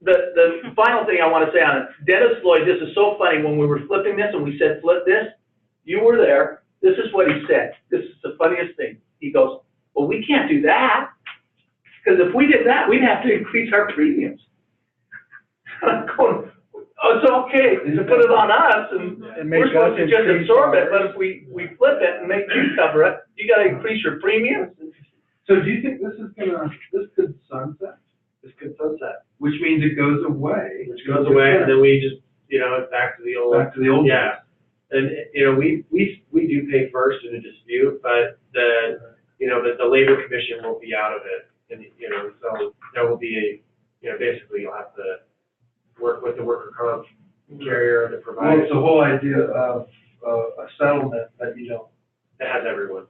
the final thing I want to say on it, Dennis Lloyd, this is so funny, when we were flipping this and we said flip this, you were there, this is what he said. This is the funniest thing. He goes, well, we can't do that, because if we did that, we'd have to increase our premiums. I'm going, oh, it's okay to put it on us, and And make we're supposed us to just increase absorb it, ours. but if we flip it and make you cover it, you gotta increase your premiums, So do you think this could sunset? This could sunset, Which means it goes away. which goes away, and then we just, it's back to the old. Back to the old. Yeah, and, we do pay first in a dispute, but the labor commission will be out of it. And, so there will be basically you'll have to work with the worker comp carrier to Well, provide, it's the whole idea of, a settlement that you don't. that has everyone.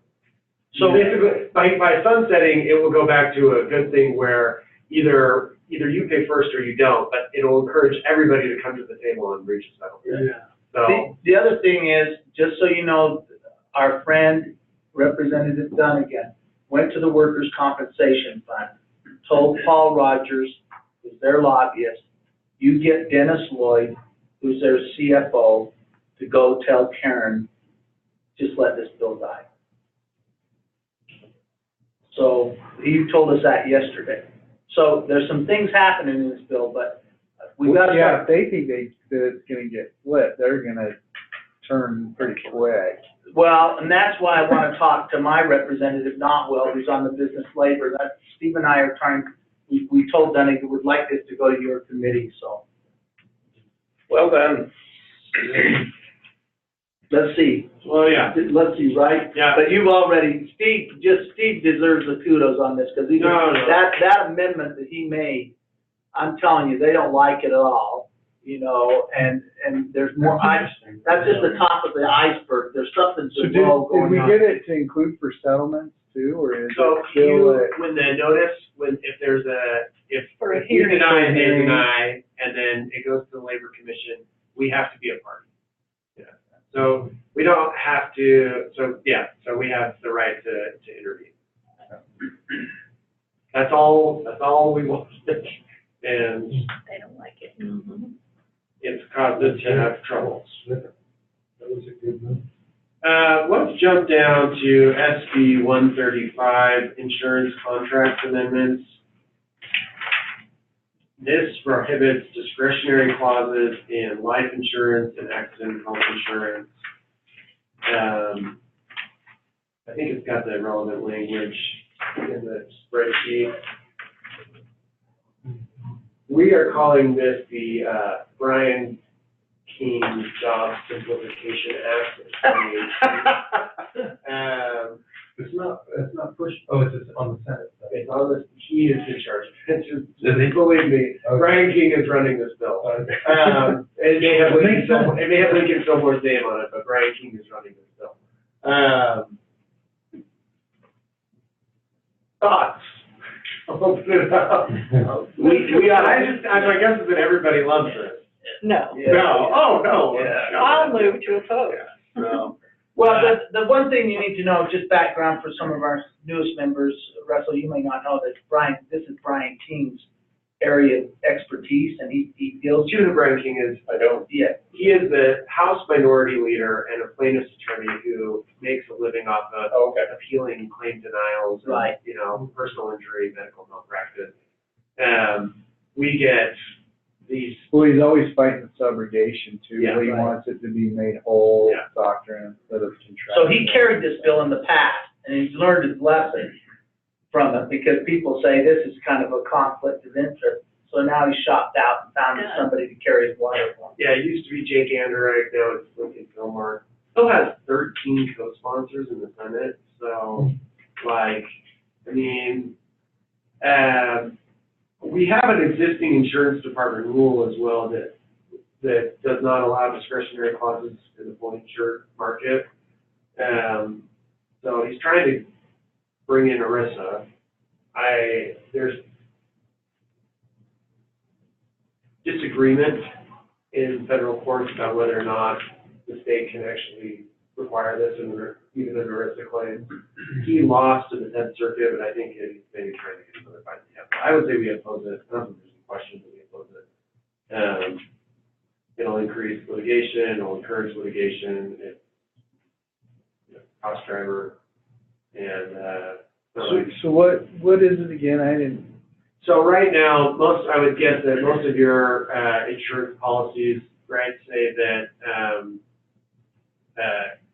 So basically, by sunsetting, it will go back to a good thing where either you pay first or you don't, but it'll encourage everybody to come to the table and reach a settlement. Yeah. So, The other thing is, just so you know, our friend Representative Dunnigan went to the Workers' Compensation Fund, told Paul Rogers, who's their lobbyist, you get Dennis Lloyd, who's their CFO, to go tell Karen, just let this bill die. So he told us that yesterday. So there's some things happening in this bill, but we gotta Yeah, start. if they think that it's gonna get flipped, they're gonna turn pretty quick. Well, and that's why I want to talk to my representative, Notwell, who's on the business labor. That Steve and I are trying, we told Dunnigan we'd like this to go to your committee, so. Well done. Let's see. well, yeah. Let's see, right? Yeah. But you've already, Steve deserves the kudos on this, because No. that amendment that he made, I'm telling you, they don't like it at all, and there's more, that's just the top of the iceberg. There's something So below did going we on. get it to include for settlements too, or is So it still when the notice, if there's if For a you hearing. deny and they deny, and then it goes to the labor commission, we have to be a party. Yeah. So we don't have to, so we have the right to intervene. That's all we want. And They don't like it. it's caused us to have troubles. That was a good move. Let's jump down to SB 135, insurance contract amendments. This prohibits discretionary clauses in life insurance and accident and health insurance. I think it's got the relevant language in the spreadsheet. We are calling this the Brian King Job Simplification Act. It's not pushed, it's on the Senate side. It's on this, he is in charge of it. Is he? Believe me, Okay. Brian King is running this bill. It may have Lincoln Fillmore's name on it, but Brian King is running this bill. Thoughts? Open it up. My guess is that everybody loves this. No. No, oh, no. Yeah. I'll move to oppose. No. Well, the one thing you need to know, just background for some of our newest members, Russell, you may not know that this is Brian King's area of expertise, and he deals. Do you know who Brian King is? I don't. Yeah, He is the House Minority Leader and a plaintiff's attorney who makes a living off of appealing claim denials, and, Right. personal injury, medical malpractice. We get these, well, he's always fighting subrogation too. Yeah, He right. wants it to be made whole Yeah. doctrine instead of contract. so he carried this bill in the past, and he's learned his lesson from it, because people say this is kind of a conflict of interest. So now he's shopped out and found somebody to carry his water for him. yeah, it used to be Jake Anderegg, now it's Lincoln Fillmore. Still has 13 co-sponsors in the Senate, so, we have an existing insurance department rule as well that does not allow discretionary clauses in the fully insured market. So he's trying to bring in ERISA. There's disagreement in federal courts about whether or not the state can actually require this even in ERISA claims. He lost to the 10th Circuit, but I think he's maybe trying to get another fight. I would say we oppose it. I don't think there's any question that we oppose it. It'll increase litigation, it'll encourage litigation, cost driver, and, So what is it again? So right now, I would guess that most of your, insurance policies, right, say that,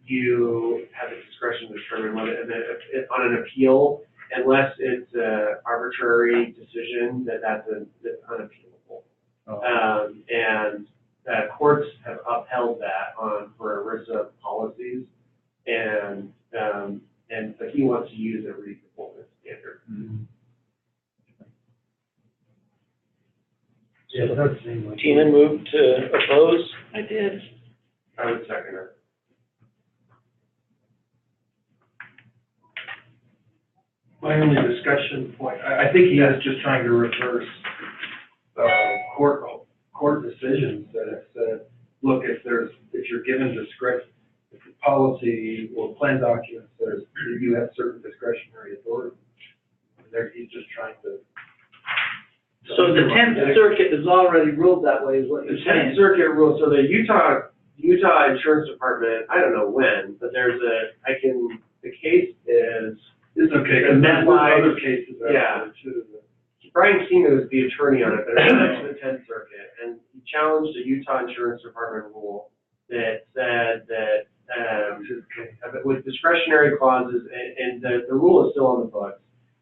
you have the discretion to determine whether, and then if on an appeal, unless it's a arbitrary decision, that's unappealable. And courts have upheld that for ERISA policies, and but he wants to use a reasonableness standard. Yeah, it does seem like. Tina moved to oppose. I did. I would second it. My only discussion point, I think he is just trying to reverse, court decisions that have said, look, if you're given discretion, if the policy or plan documents, you have certain discretionary authority. He's just trying to. So the 10th Circuit has already ruled that way, is what The you're 10th saying? Circuit rule, so the Utah Insurance Department, I don't know when, but the case is. It's okay, And because that's there's why- other cases out Yeah. there too. Brian King was the attorney on it, but it went to the 10th Circuit, and he challenged the Utah Insurance Department rule that said that, with discretionary clauses, and the rule is still on the books,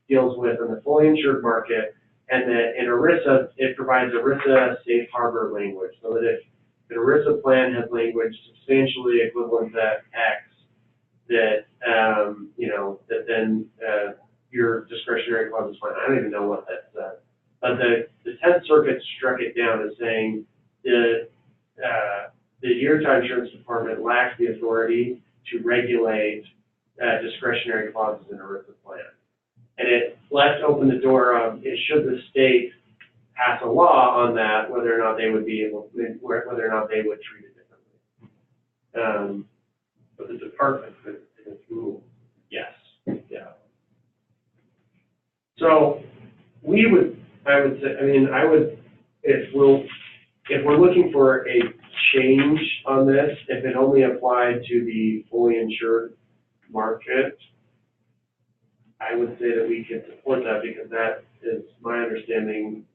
deals with in the fully insured market, and that in ERISA, it provides ERISA safe harbor language, so that if an ERISA plan has language substantially equivalent to X, that, that then, your discretionary clause is fine. I don't even know what that says. But the 10th Circuit struck it down as saying the Utah Insurance Department lacks the authority to regulate discretionary clauses in a ERISA plan. And it left open the door of, should the state pass a law on that, whether or not they would be able, whether or not they would treat it differently. But the department could rule. Yes, yeah. So I would say, if we're looking for a change on this, if it only applied to the fully insured market, I would say that we can support that because that is my understanding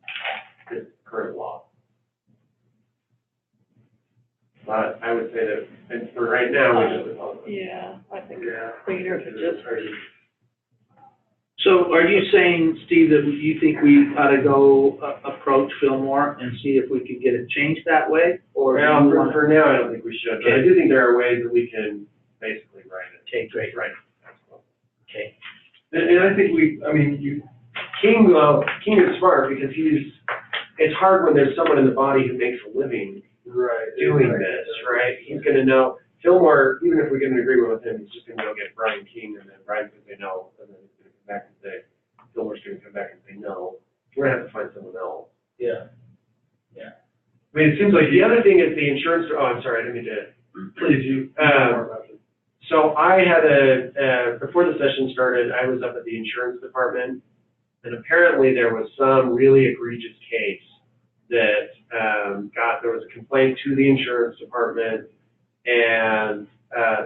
is current law. But I would say that, and for right now, we just oppose it. Yeah, I think it's cleaner to just. So are you saying, Steve, that you think we ought to go approach Fillmore and see if we could get it changed that way? Or do Well, you want for now, I don't think we should, but I do think there are ways that we can basically write it. Okay, great. Right. Okay. And I think King is smart because it's hard when there's someone in the body who makes a living doing this, right? He's gonna know, Fillmore, even if we get an agreement with him, he's just gonna go get Brian King, and then Brian's gonna say no, and then he's gonna come back and say, Fillmore's gonna come back and say no. We're gonna have to find someone else. Yeah. I mean, it seems like The other thing is the insurance, I'm sorry, I didn't mean to. please, you know more about this. So I had before the session started, I was up at the insurance department, and apparently there was some really egregious case that there was a complaint to the insurance department, and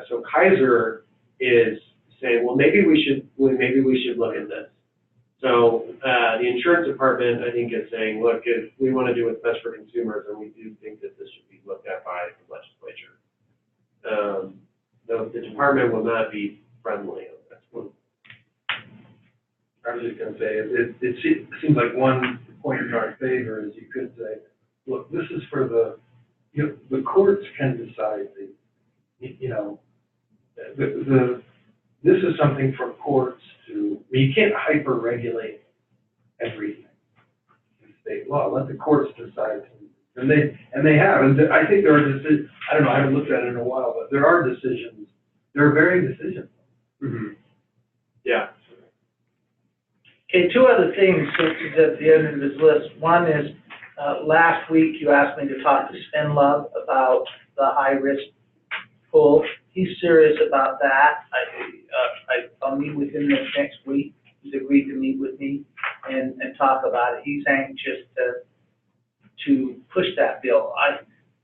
so Kaiser is saying, well, maybe we should look at this. So the insurance department, I think, is saying, look, if we want to do what's best for consumers, and we do think that this should be looked at by the legislature. The department will not be friendly on this one. I was just gonna say, it seems like one point in our favor is you could say, look, this is for the courts can decide this is something for courts you can't hyper-regulate everything in state law. Let the courts decide. And they have, and I think there are decisions, I don't know, I haven't looked at it in a while, but there are decisions, there are varying decisions. Mm-hmm. Yeah. Okay, two other things, which is at the end of this list. One is, last week you asked me to talk to Sven Love about the high-risk pool. He's serious about that. I'll meet with him next week. He's agreed to meet with me and talk about it. He's anxious to push that bill.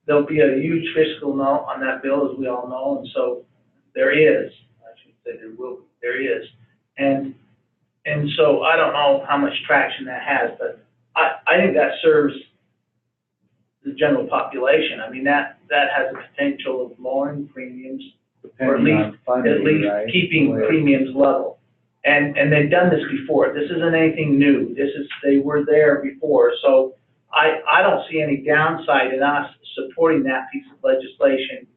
There'll be a huge fiscal note on that bill, as we all know, and so there is. I should say there will be. There is. And And so I don't know how much traction that has, but I think that serves the general population. I mean, that has the potential of lowering premiums, or at Depending on least, funding, right? keeping Where- premiums level. And they've done this before. This isn't anything new. They were there before. So I don't see any downside in us supporting that piece of legislation,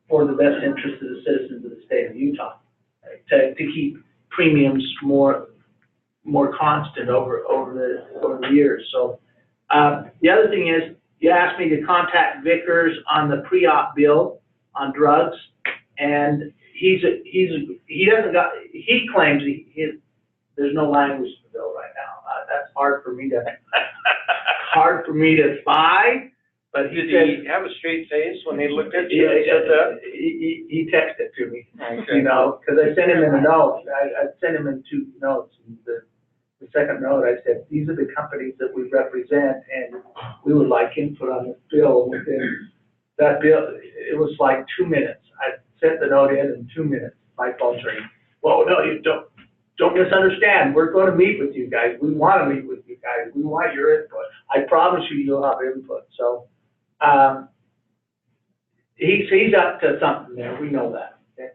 for the best interest of the citizens of the state of Utah, to keep premiums more constant over the years. So, the other thing is, you asked me to contact Vickers on the pre-op bill on drugs, and he claims there's no language in the bill right now. That's hard for me to buy, but he Did said. he have a straight face when he looked at you Yeah, and said that? he texted it to me, Okay. you know, because I sent him in a note. I sent him in 2 notes. And the second note, I said, these are the companies that we represent, and we would like input on this bill. Within that bill, it was like 2 minutes. I sent the note in 2 minutes. My phone's ringing. Well, no, you don't misunderstand. We're going to meet with you guys. We want to meet with you guys. We want your input. I promise you, you'll have input. So, he's up to something there. We know that. Okay?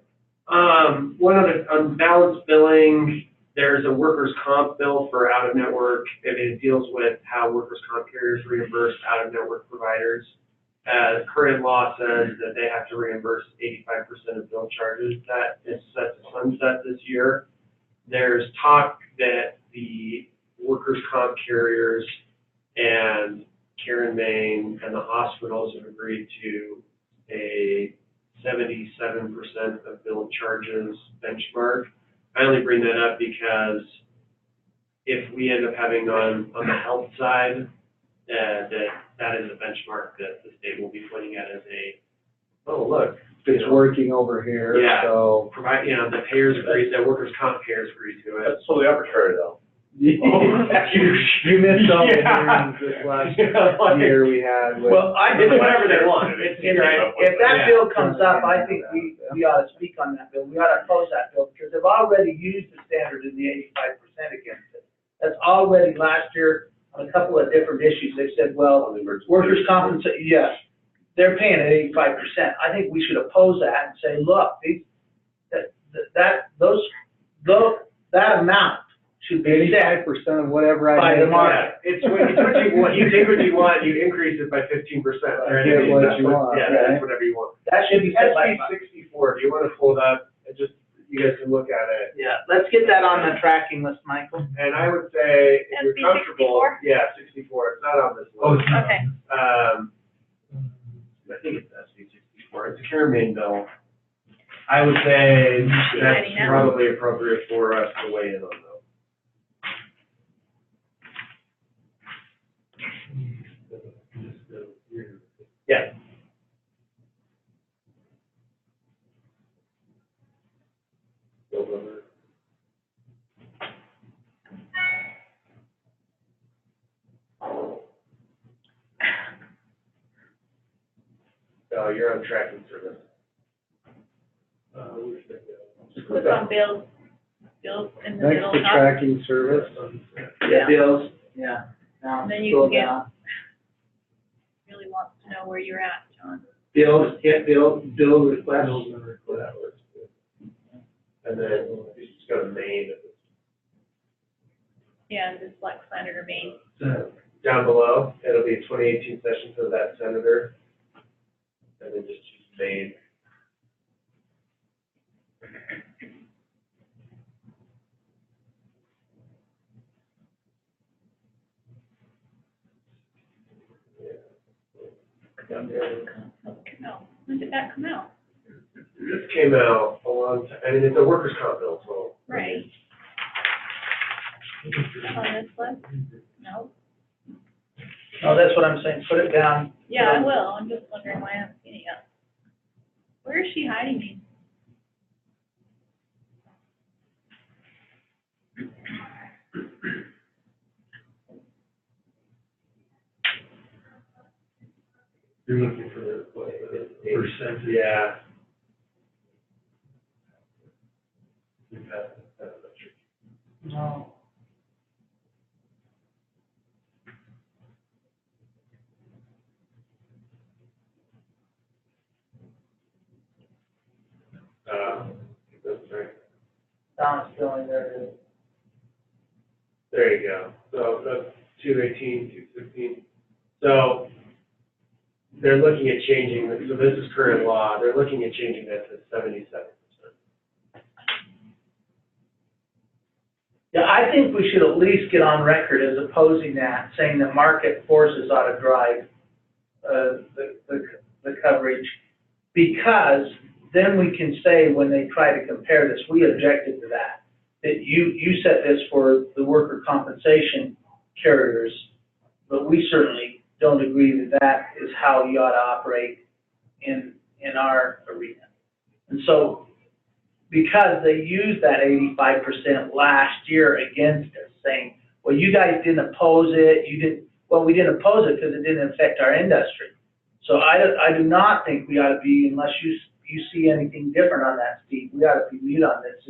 One other, on balance billing, there's a workers' comp bill for out-of-network, and it deals with how workers' comp carriers reimburse out-of-network providers. Current law says that they have to reimburse 85% of bill charges. That is set to sunset this year. There's talk that the workers' comp carriers and Karen Main and the hospitals have agreed to a 77% of bill charges benchmark. I only bring that up because if we end up having on the health side, that is a benchmark that the state will be pointing at as oh, look. It's working over here, Yeah. so. Provide, the payers agreed, the workers' comp payers agreed to it. That's totally arbitrary though. You missed all the hearings this last year we had with. Well, I It's whatever they want. If that bill comes up, I think we ought to speak on that bill. We ought to oppose that bill, because they've already used the standard in the 85% against it. That's already last year on a couple of different issues. They said, well, workers' compensation, yes, they're paying at 85%. I think we should oppose that and say, look, that amount should be set 85% of whatever I by make. the market. It's what you want, you take what you want, you increase it by 15%. Get what you want, Yeah, right? that's whatever you want. That should be set by. SB 64, if you want to pull that, you guys can look at it. Yeah, let's get that on the tracking list, Michael. And I would say, if you're SB comfortable, 64? yeah, 64, it's not on this Oh, list. it's not. Okay. I think it's SB 64, it's a Karen Main bill. I would say that's Ready now? probably appropriate for us to weigh in on though. Yeah. No, you're on tracking service. Click on bills in the Next middle. to top. tracking service. Yeah, bills, yeah. Now, And then you scroll can get- down. Really wants to know where you're at, John. Bills, hit bill requests. And then you just go to main, Yeah, and just like Senator Maine. down below, it'll be 2018 session for that senator. And then just choose main. No, when did that come out? This came out a long time, I mean, it's a workers' comp bill, so. Right. On this list? No? Oh, that's what I'm saying, put it down. Yeah, I will. I'm just wondering why I haven't seen it yet. Where is she hiding me? You're looking for the, percent? Yeah. No. That's right. Don's filling there. There you go. So that's 218, 215. So they're looking at changing, so this is current law, they're looking at changing that to 77%. Yeah, I think we should at least get on record as opposing that, saying that market forces ought to drive, the coverage. Because then we can say, when they try to compare this, we objected to that. That you set this for the worker compensation carriers, but we certainly don't agree that that is how you ought to operate in our arena. And so, because they used that 85% last year against us, saying, well, you guys didn't oppose it, well, we didn't oppose it because it didn't affect our industry. So I do not think we ought to be, unless you see anything different on that, Steve, we ought to be mute on this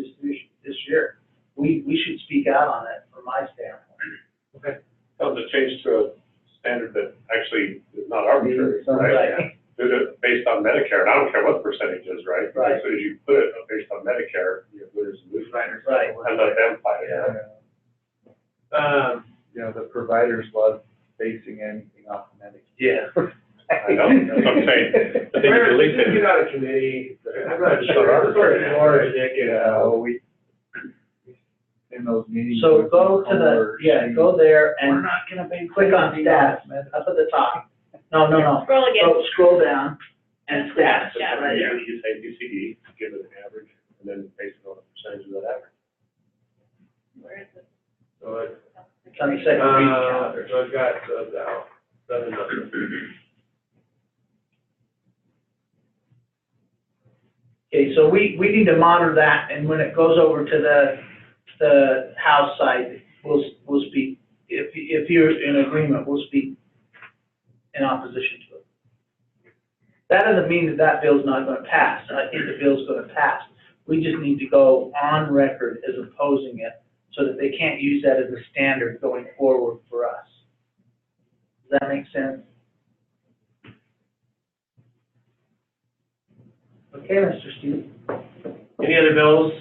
year. We should speak out on it from my standpoint. Okay. That was a change to a standard that actually is not arbitrary, right? Did it based on Medicare, and I don't care what percentage is, right? Right. So as you put it based on Medicare, you have winners and losers. Right. And let them fight it out. You know, the providers love basing anything off of Medicare. Yeah. I know, that's what I'm saying. But then you Where, delete get it. out of committee, I'm not It's sure, not it's sort of arbitrary. more ridiculous. we, in those meetings. So with go to homeowners, go there We're and not gonna be. click on stats, up at the top. No. Scroll again. Go, scroll down and stats. Yeah. Right Yeah, here. you say UCD, give it an average, and then base it on a percentage of that average. Where is it? So it's, It's on the second reading calendar. so I've got, about 7 numbers. Okay, so we need to monitor that, and when it goes over to the House side, we'll speak. If you're in agreement, we'll speak in opposition to it. That doesn't mean that bill's not gonna pass. I think the bill's gonna pass. We just need to go on record as opposing it, so that they can't use that as a standard going forward for us. Does that make sense? Okay, Mr. Steve. Any other bills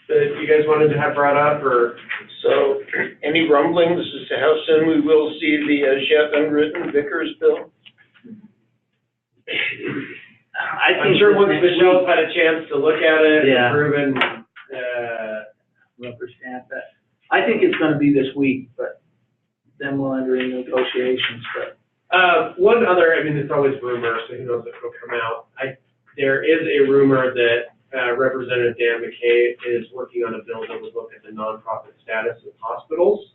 that you guys wanted to have brought up, or? So, any rumblings as to how soon we will see the as yet unwritten Vickers bill? I'm sure once Michelle's had a chance to look at it, Yeah. and proven, Rubber stamp that. I think it's gonna be this week, but then we'll enter in negotiations, but. one other, I mean, it's always rumor, so who knows if it'll come out. There is a rumor that Representative Dan McKay is working on a bill that would look at the nonprofit status of hospitals.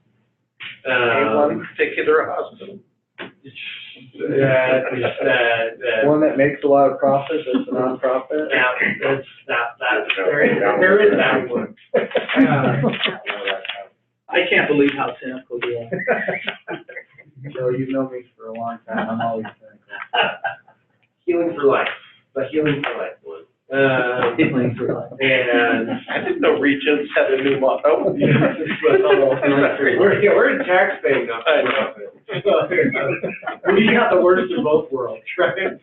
One particular hospital? One that makes a lot of profit, that's a nonprofit. Now, there is that one. I can't believe how cynical you are. So you've known me for a long time, I'm always cynical. Healing for life, the Healing for Life one. And I didn't know Regents had a new motto. we're in tax paying, not for profit. We got the worst of both worlds, right?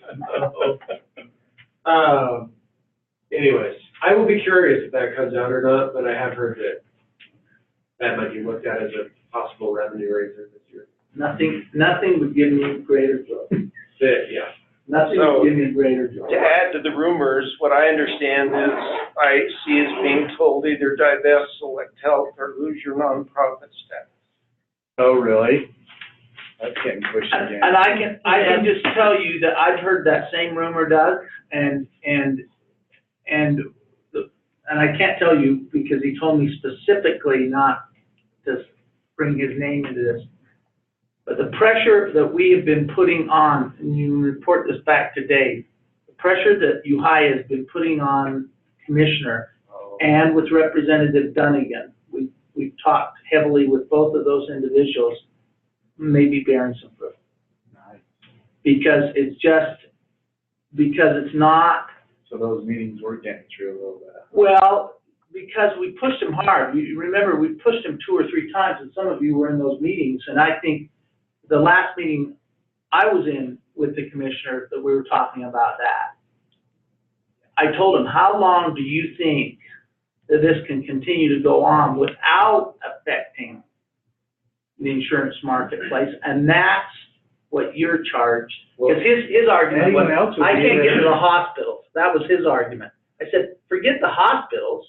Anyways, I will be curious if that comes out or not, but I have heard that might be looked at as a possible revenue raiser this year. Nothing would give me greater joy. Yeah. Nothing So- would give me greater joy. To add to the rumors, what I understand is IHC is being told either divest Select Health or lose your nonprofit status. Oh, really? That's getting pushed again. And I can just tell you that I've heard that same rumor, Doug, and I can't tell you because he told me specifically not to bring his name into this. But the pressure that we have been putting on, and you report this back to Dave, the pressure that UHI has been putting on Commissioner and with Representative Dunnigan, we've talked heavily with both of those individuals, maybe bearing some fruit. Because it's not, So those meetings were getting through a little bit. well, because we pushed him hard. You remember, we pushed him 2 or 3 times, and some of you were in those meetings, and I think the last meeting I was in with the commissioner that we were talking about that. I told him, how long do you think that this can continue to go on without affecting the insurance marketplace? And that's what you're charged. Because his argument was, Anyone else would I be can't get there. to the hospitals. That was his argument. I said, forget the hospitals.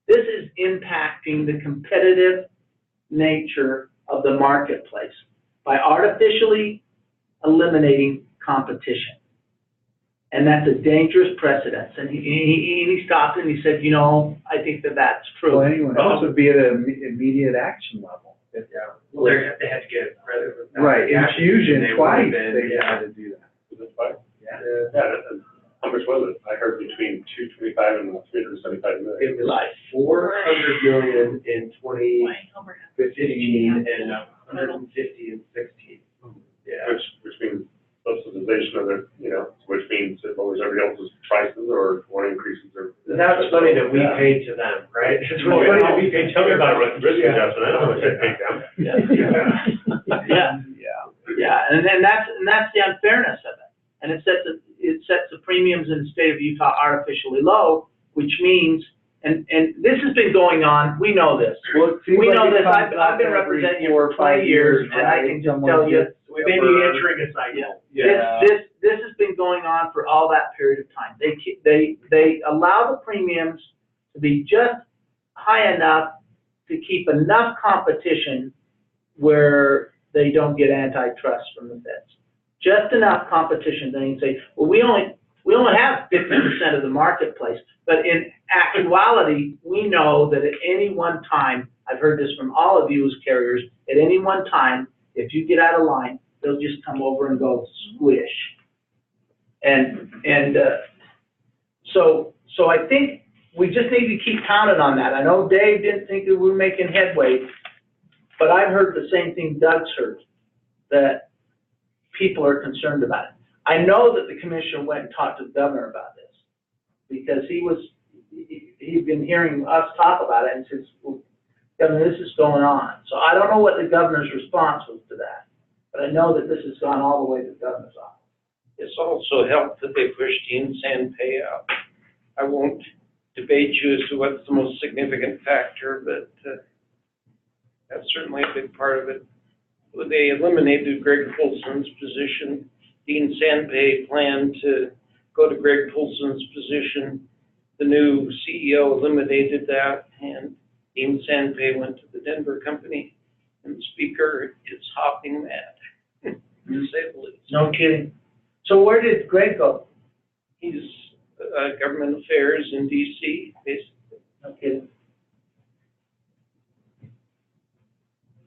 This is impacting the competitive nature of the marketplace by artificially eliminating competition. And that's a dangerous precedent. And he stopped and he said, you know, I think that that's true. Well, anyone else would be at an immediate action level. Yeah, well, they had to get credit with that. Right, infusion, They twice would've been, they yeah. had to do that. That's fine. Yeah. And how much was it? I heard between 225 and 375 million. It was like 400 million in 2015 and 150 in 16. Yeah. Which means subsidization of their, which means it lowers everybody else's prices or increases their. And that's money that we paid to them, right? It's Oh, money yeah. that we paid to Tell me them. about risk adjustment, I know how much they paid them. Yeah, and then that's the unfairness of it. And it sets the premiums in the state of Utah artificially low, which means, and this has been going on, we know this. Well, it seems We like know it this, comes I've up been every representing you 4 for or 5 20 years, and I right? can just Someone tell you, gets We may be burned. entering a cycle. this has been going on for all that period of time. They allow the premiums to be just high enough to keep enough competition where they don't get antitrust from the feds. Just enough competition, then you say, well, we only have 50% of the marketplace, but in actuality, we know that at any one time, I've heard this from all of you as carriers, at any one time, if you get out of line, they'll just come over and go squish. So I think we just need to keep pounding on that. I know Dave didn't think that we were making headway, but I've heard the same thing Doug's heard, that people are concerned about it. I know that the commissioner went and talked to the governor about this, because he'd been hearing us talk about it and says, well, Governor, this is going on. So I don't know what the governor's response was to that, but I know that this has gone all the way to the governor's office. It's also helped that they pushed Dean Sanpay out. I won't debate you as to what's the most significant factor, but that's certainly a big part of it. They eliminated Greg Polson's position. Dean Sanpay planned to go to Greg Polson's position. The new CEO eliminated that, and Dean Sanpay went to the Denver company, and the speaker is hopping mad, to say the least. No kidding. So where did Greg go? He's government affairs in DC, basically. No kidding.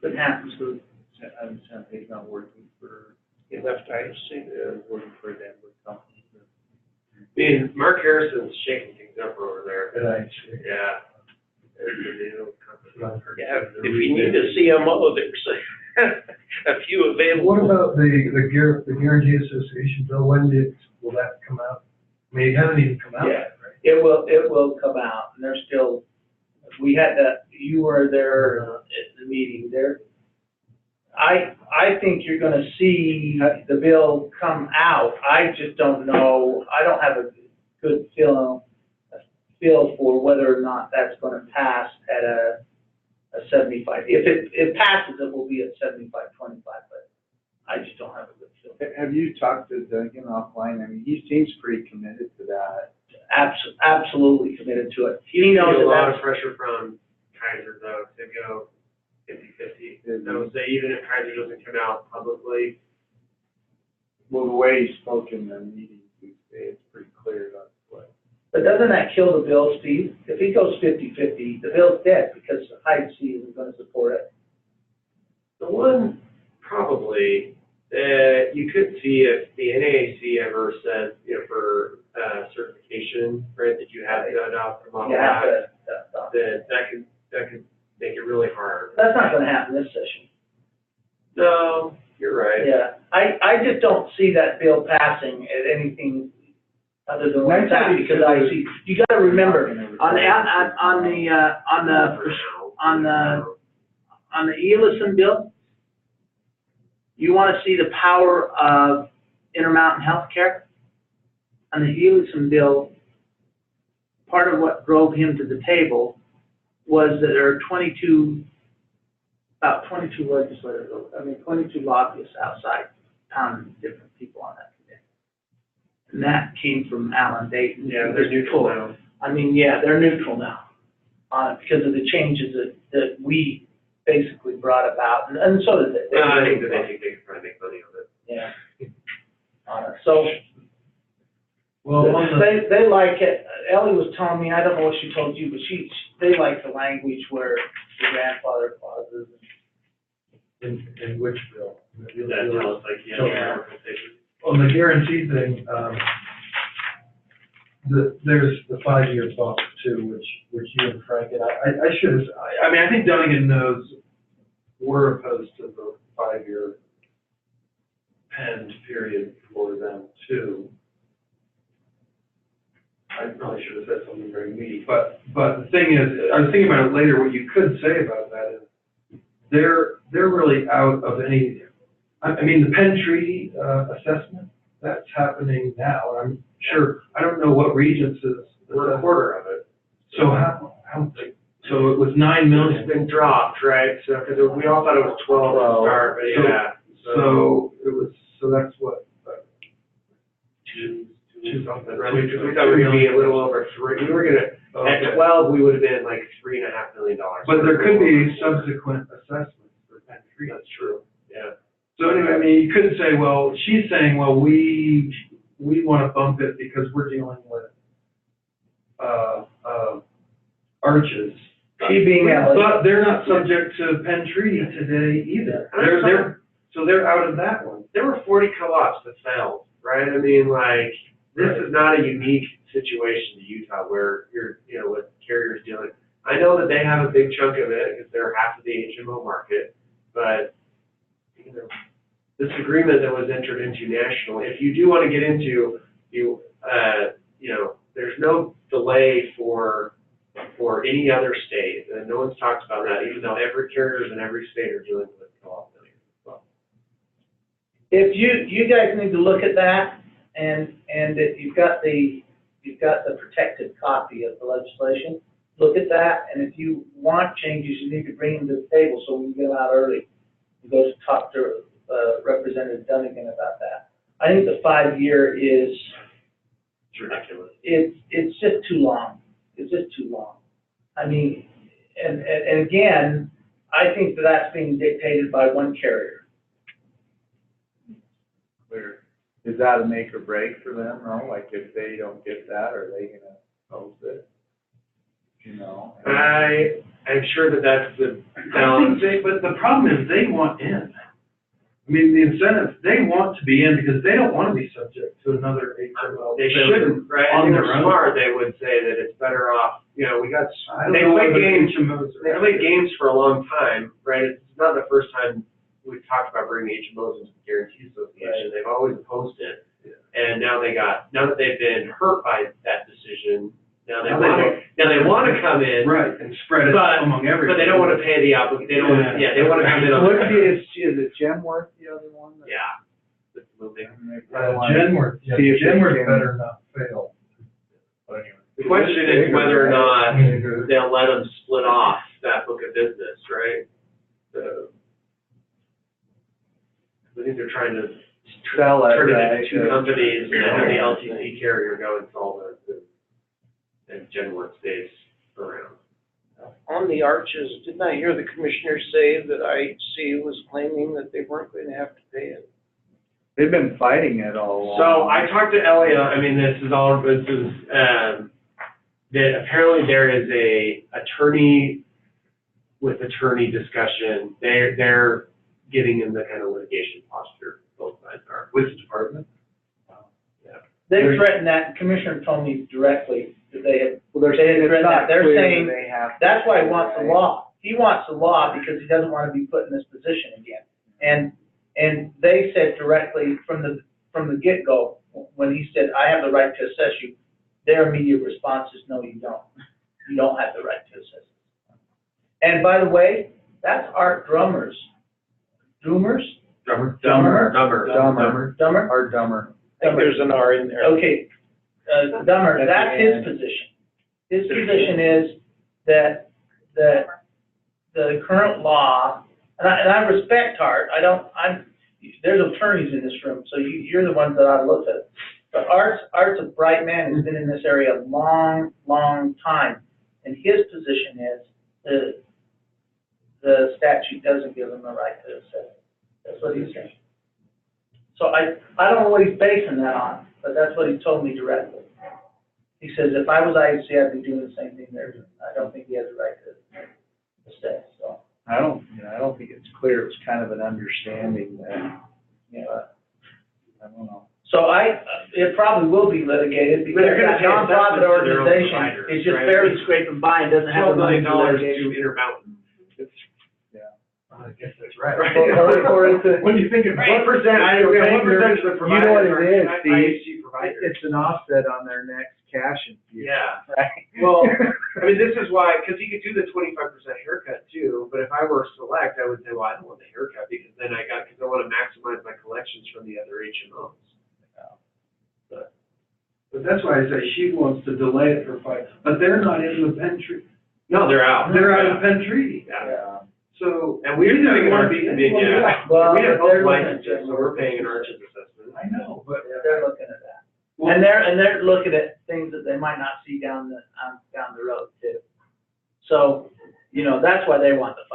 Couldn't happen to. I'm saying he's not working for, He left IFC. working for a Denver company. I mean, Mark Harrison's shaking things up over there. Right. Yeah. Yeah, if you need a CMO, there's a few available. What about the Guarantee Association bill, will that come out? I mean, it hasn't even come out yet, right? It will come out, and they're still, you were there at the meeting there. I think you're gonna see the bill come out. I just don't know, I don't have a good feel for whether or not that's gonna pass at a 75. If it passes, it will be at 75-25, but I just don't have a good feel. Have you talked to Duncan offline? I mean, he seems pretty committed to that. Absolutely committed to it. He You knows feel a lot that of pressure from Kaiser though to go 50-50. I would say even if Kaiser doesn't come out publicly. Well, the way he spoke in the meeting Tuesday, it's pretty clear that's what. But doesn't that kill the bill, Steve? If he goes 50-50, the bill's dead because Hyde C isn't gonna support it. The one, probably, you could see if the NAAC ever said, for certification, right, that you have to adopt the Model You have Act, to, that could make it really hard. that's not gonna happen this session. No, you're right. Yeah, I just don't see that bill passing at anything other than what's happening, because I see, you gotta remember, on the Elison bill, you wanna see the power of Intermountain Healthcare? On the Elison bill, part of what drove him to the table was that there are 22 legislators, 22 lobbyists outside town, different people on that committee. And that came from Alan Dayton. Yeah, they're neutral now. They're neutral now, because of the changes that we basically brought about, and so did they. I think that they can probably make money on it. Yeah. So, Well, on the, they like it, Ellie was telling me, I don't know what she told you, but they like the language where the grandfather clauses. in which bill? That tells like, Yeah. On the guarantee thing, there's the 5-year bump too, which you and Frank and I should have, I think Dunnigan knows we're opposed to the 5-year penned period for them too. I probably should have said something very meaty, but the thing is, I was thinking about it later, what you could say about that is they're really out of any, the Penn Treaty assessment, that's happening now, and I'm sure, I don't know what Regents is. We're a quarter of it. So so it was 9 million. It's been dropped, right? So, because we all thought it was 12 to start, but yeah. So that's what, two something, Right, we thought we were gonna be a little over 3. We were gonna, at 12, we would have been like $3.5 million. But there could be subsequent assessments for Penn Treaty. That's true, yeah. So anyway, you couldn't say, well, she's saying, well, we want to bump it because we're dealing with, arches. She being Ellie. But they're not subject to Penn Treaty today either. So they're out of that one. There were 40 co-ops that failed, right? This is not a unique situation to Utah where you're, with carriers dealing. I know that they have a big chunk of it because they're half of the HMO market, but, this agreement that was entered into nationally, if you do want to get into, there's no delay for any other state, and no one's talked about that, even though every carriers in every state are dealing with co-op billing. Well, If you guys need to look at that, and if you've got the protected copy of the legislation, look at that, and if you want changes, you need to bring them to the table so we can get them out early. And go to talk to Representative Dunnigan about that. I think the 5-year is, it's ridiculous. it's just too long. It's just too long. And again, I think that's being dictated by one carrier. Is that a make or break for them, though? Like, if they don't get that, are they gonna post it? I'm sure that's the balance. But the problem is they want in. The incentive, they want to be in because they don't want to be subject to another HMO. They shouldn't, right? On If they their were own. smart, they would say that it's better off, they play games for a long time, right? It's not the first time we've talked about bringing HMOs into the Guarantee Association. They've always opposed it. Yeah. And now that they've been hurt by that decision, now they want to come in. Right, and spread it among everybody. But they don't want to pay the they don't want to, they want to come in on. Is it Genworth, the other one? Yeah. It's moving. Genworth, Genworth better not fail. But anyway. The question is whether or not they'll let them split off that book of business, right? I think they're trying to Sell it, turn it right? into 2 companies and have the LTC carrier go insolvent and Genworth stays around. On the arches, didn't I hear the commissioner say that IC was claiming that they weren't going to have to pay it? They've been fighting it all along. So I talked to Elliot, that apparently there is a attorney with attorney discussion. They're getting in the kind of litigation posture, both sides are. With the department? They threatened that, the commissioner told me directly that they had It's threatened not that. They're clear saying, they have to that's why he pay, wants the right? law. He wants the law because he doesn't want to be put in this position again. And they said directly from the get-go, when he said, I have the right to assess you, their immediate response is, no, you don't. You don't have the right to assess. And by the way, that's Art Drummer's. Drummers? Dumber. Dumber. Dummer? Or dumber. I think there's an R in there. Okay, Dummer, that's his position. His position is that the current law, and I respect Art, there's attorneys in this room, so you're the ones that ought to look at it. But Art's a bright man who's been in this area a long, long time, and his position is the statute doesn't give him the right to assess. That's what he's saying. So I don't know what he's basing that on, but that's what he told me directly. He says, if I was IHC, I'd be doing the same thing there. I don't think he has the right to assess, so. I don't think it's clear. It was kind of an understanding that, I don't know. So it probably will be litigated because They're gonna that pay nonprofit assessment to their own organization providers, is just right? barely scraping by and doesn't have the money to litigate. to Intermountain. I guess that's right. Or it's a, When you think of. What percentage of the you know what it is, Steve? IHC providers? It's an offset on their next cash infusion. Yeah. Right? Well, I mean, this is why, because he could do the 25% haircut too, but if I were select, I would say, well, I don't want the haircut because then because I want to maximize my collections from the other HMOs. But that's why I say she wants to delay it for 5, but they're not in the Penn Treaty. No, they're out. They're out of Penn Treaty. Yeah. So. And we're doing an Arches opinion, yeah. Well, We have they're both looking at licenses, so we're paying an Arches assessment. I know, but. They're looking at that. And they're looking at things that they might not see down the road too. So, that's why they want the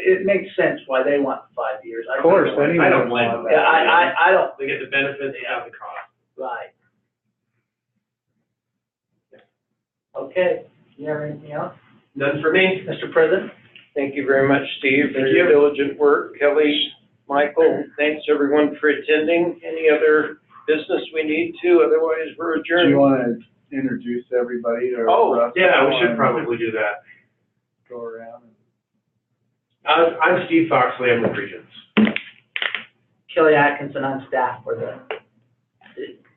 it makes sense why they want the 5 years. Of course, anyone I don't would blame want them. Yeah, I don't, They get the benefits without the cost. right. Okay, you have anything else? None for me. Mr. President? Thank you very much, Steve, for Thank your you. diligent work. Kelly, Michael, thanks everyone for attending. Any other business we need to, otherwise we're Do adjourned. you want to introduce everybody or? Oh, Russ? yeah, we should probably do that. Go around and. I'm Steve Foxley, I'm with Regents. Kelly Atkinson, I'm staff for the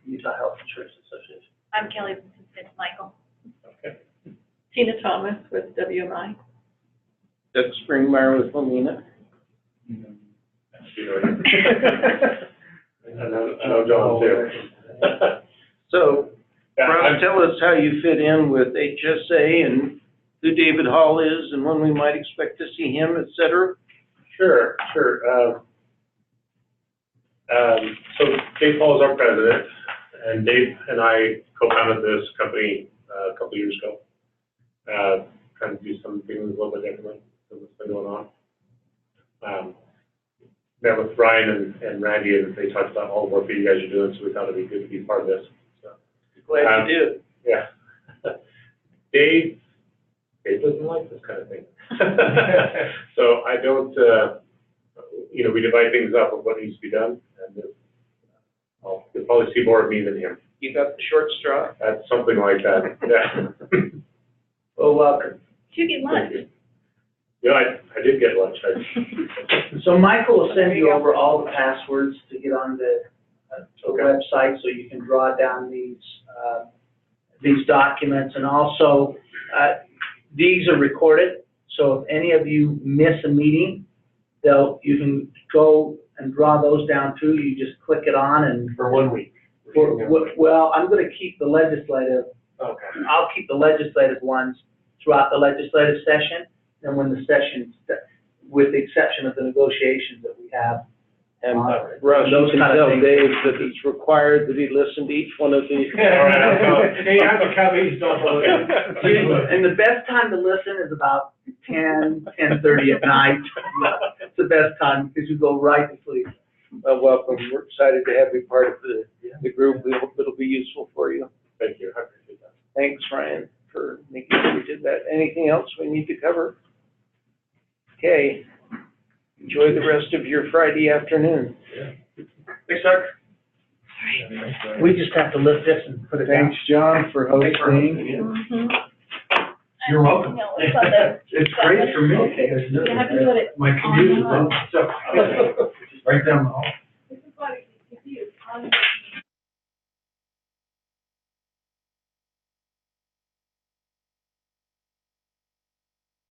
Utah Health Insurance Association. I'm Kelly Michael. Tina Thomas with WMI. Doug Springmeyer with Lamina. I know John too. So, Yeah, Russ, I'm- tell us how you fit in with HSA and who David Hall is and when we might expect to see him, et cetera. Sure. So Dave Paul is our president, and Dave and I co-founded this company a couple of years ago. Trying to do some things a little bit differently than what's been going on. Met with Ryan and Randy, and they talked about all the work that you guys are doing, so we thought it'd be good to be part of this. So, Glad you did. yeah. Dave doesn't like this kind of thing. So I don't, we divide things up of what needs to be done, and you'll probably see more of me than him. You got the short straw. That's something like that, yeah. Well, welcome. Did you get lunch? Yeah, I did get lunch. So Michael will send you over all the passwords to get on the Okay. website so you can draw down these documents. And also, these are recorded, so if any of you miss a meeting, you can go and draw those down too. You just click it on and, For 1 week. well, I'm gonna keep the legislative, Okay. I'll keep the legislative ones throughout the legislative session. And when the session, with the exception of the negotiations that we have. And Alright. Russ, you Those can kind of tell things. Dave that it's required that he listen to each one of these. All right, I'll go. Hey, you have to cut me, don't And the best time to listen is about 10:30 at night. It's the best time because you go right to sleep. Welcome. We're excited to have you part of the group. We hope it'll be useful for you. Thank you, I appreciate that. Thanks, Ryan, for making sure we did that. Anything else we need to cover? Okay. Enjoy the rest of your Friday afternoon. Thanks, Doug. We just have to lift this and put it down. Thanks, John, for hosting. Mm-hmm. You're welcome. No, it's on the- It's great for me. You have to put it My on commute is the- up, so.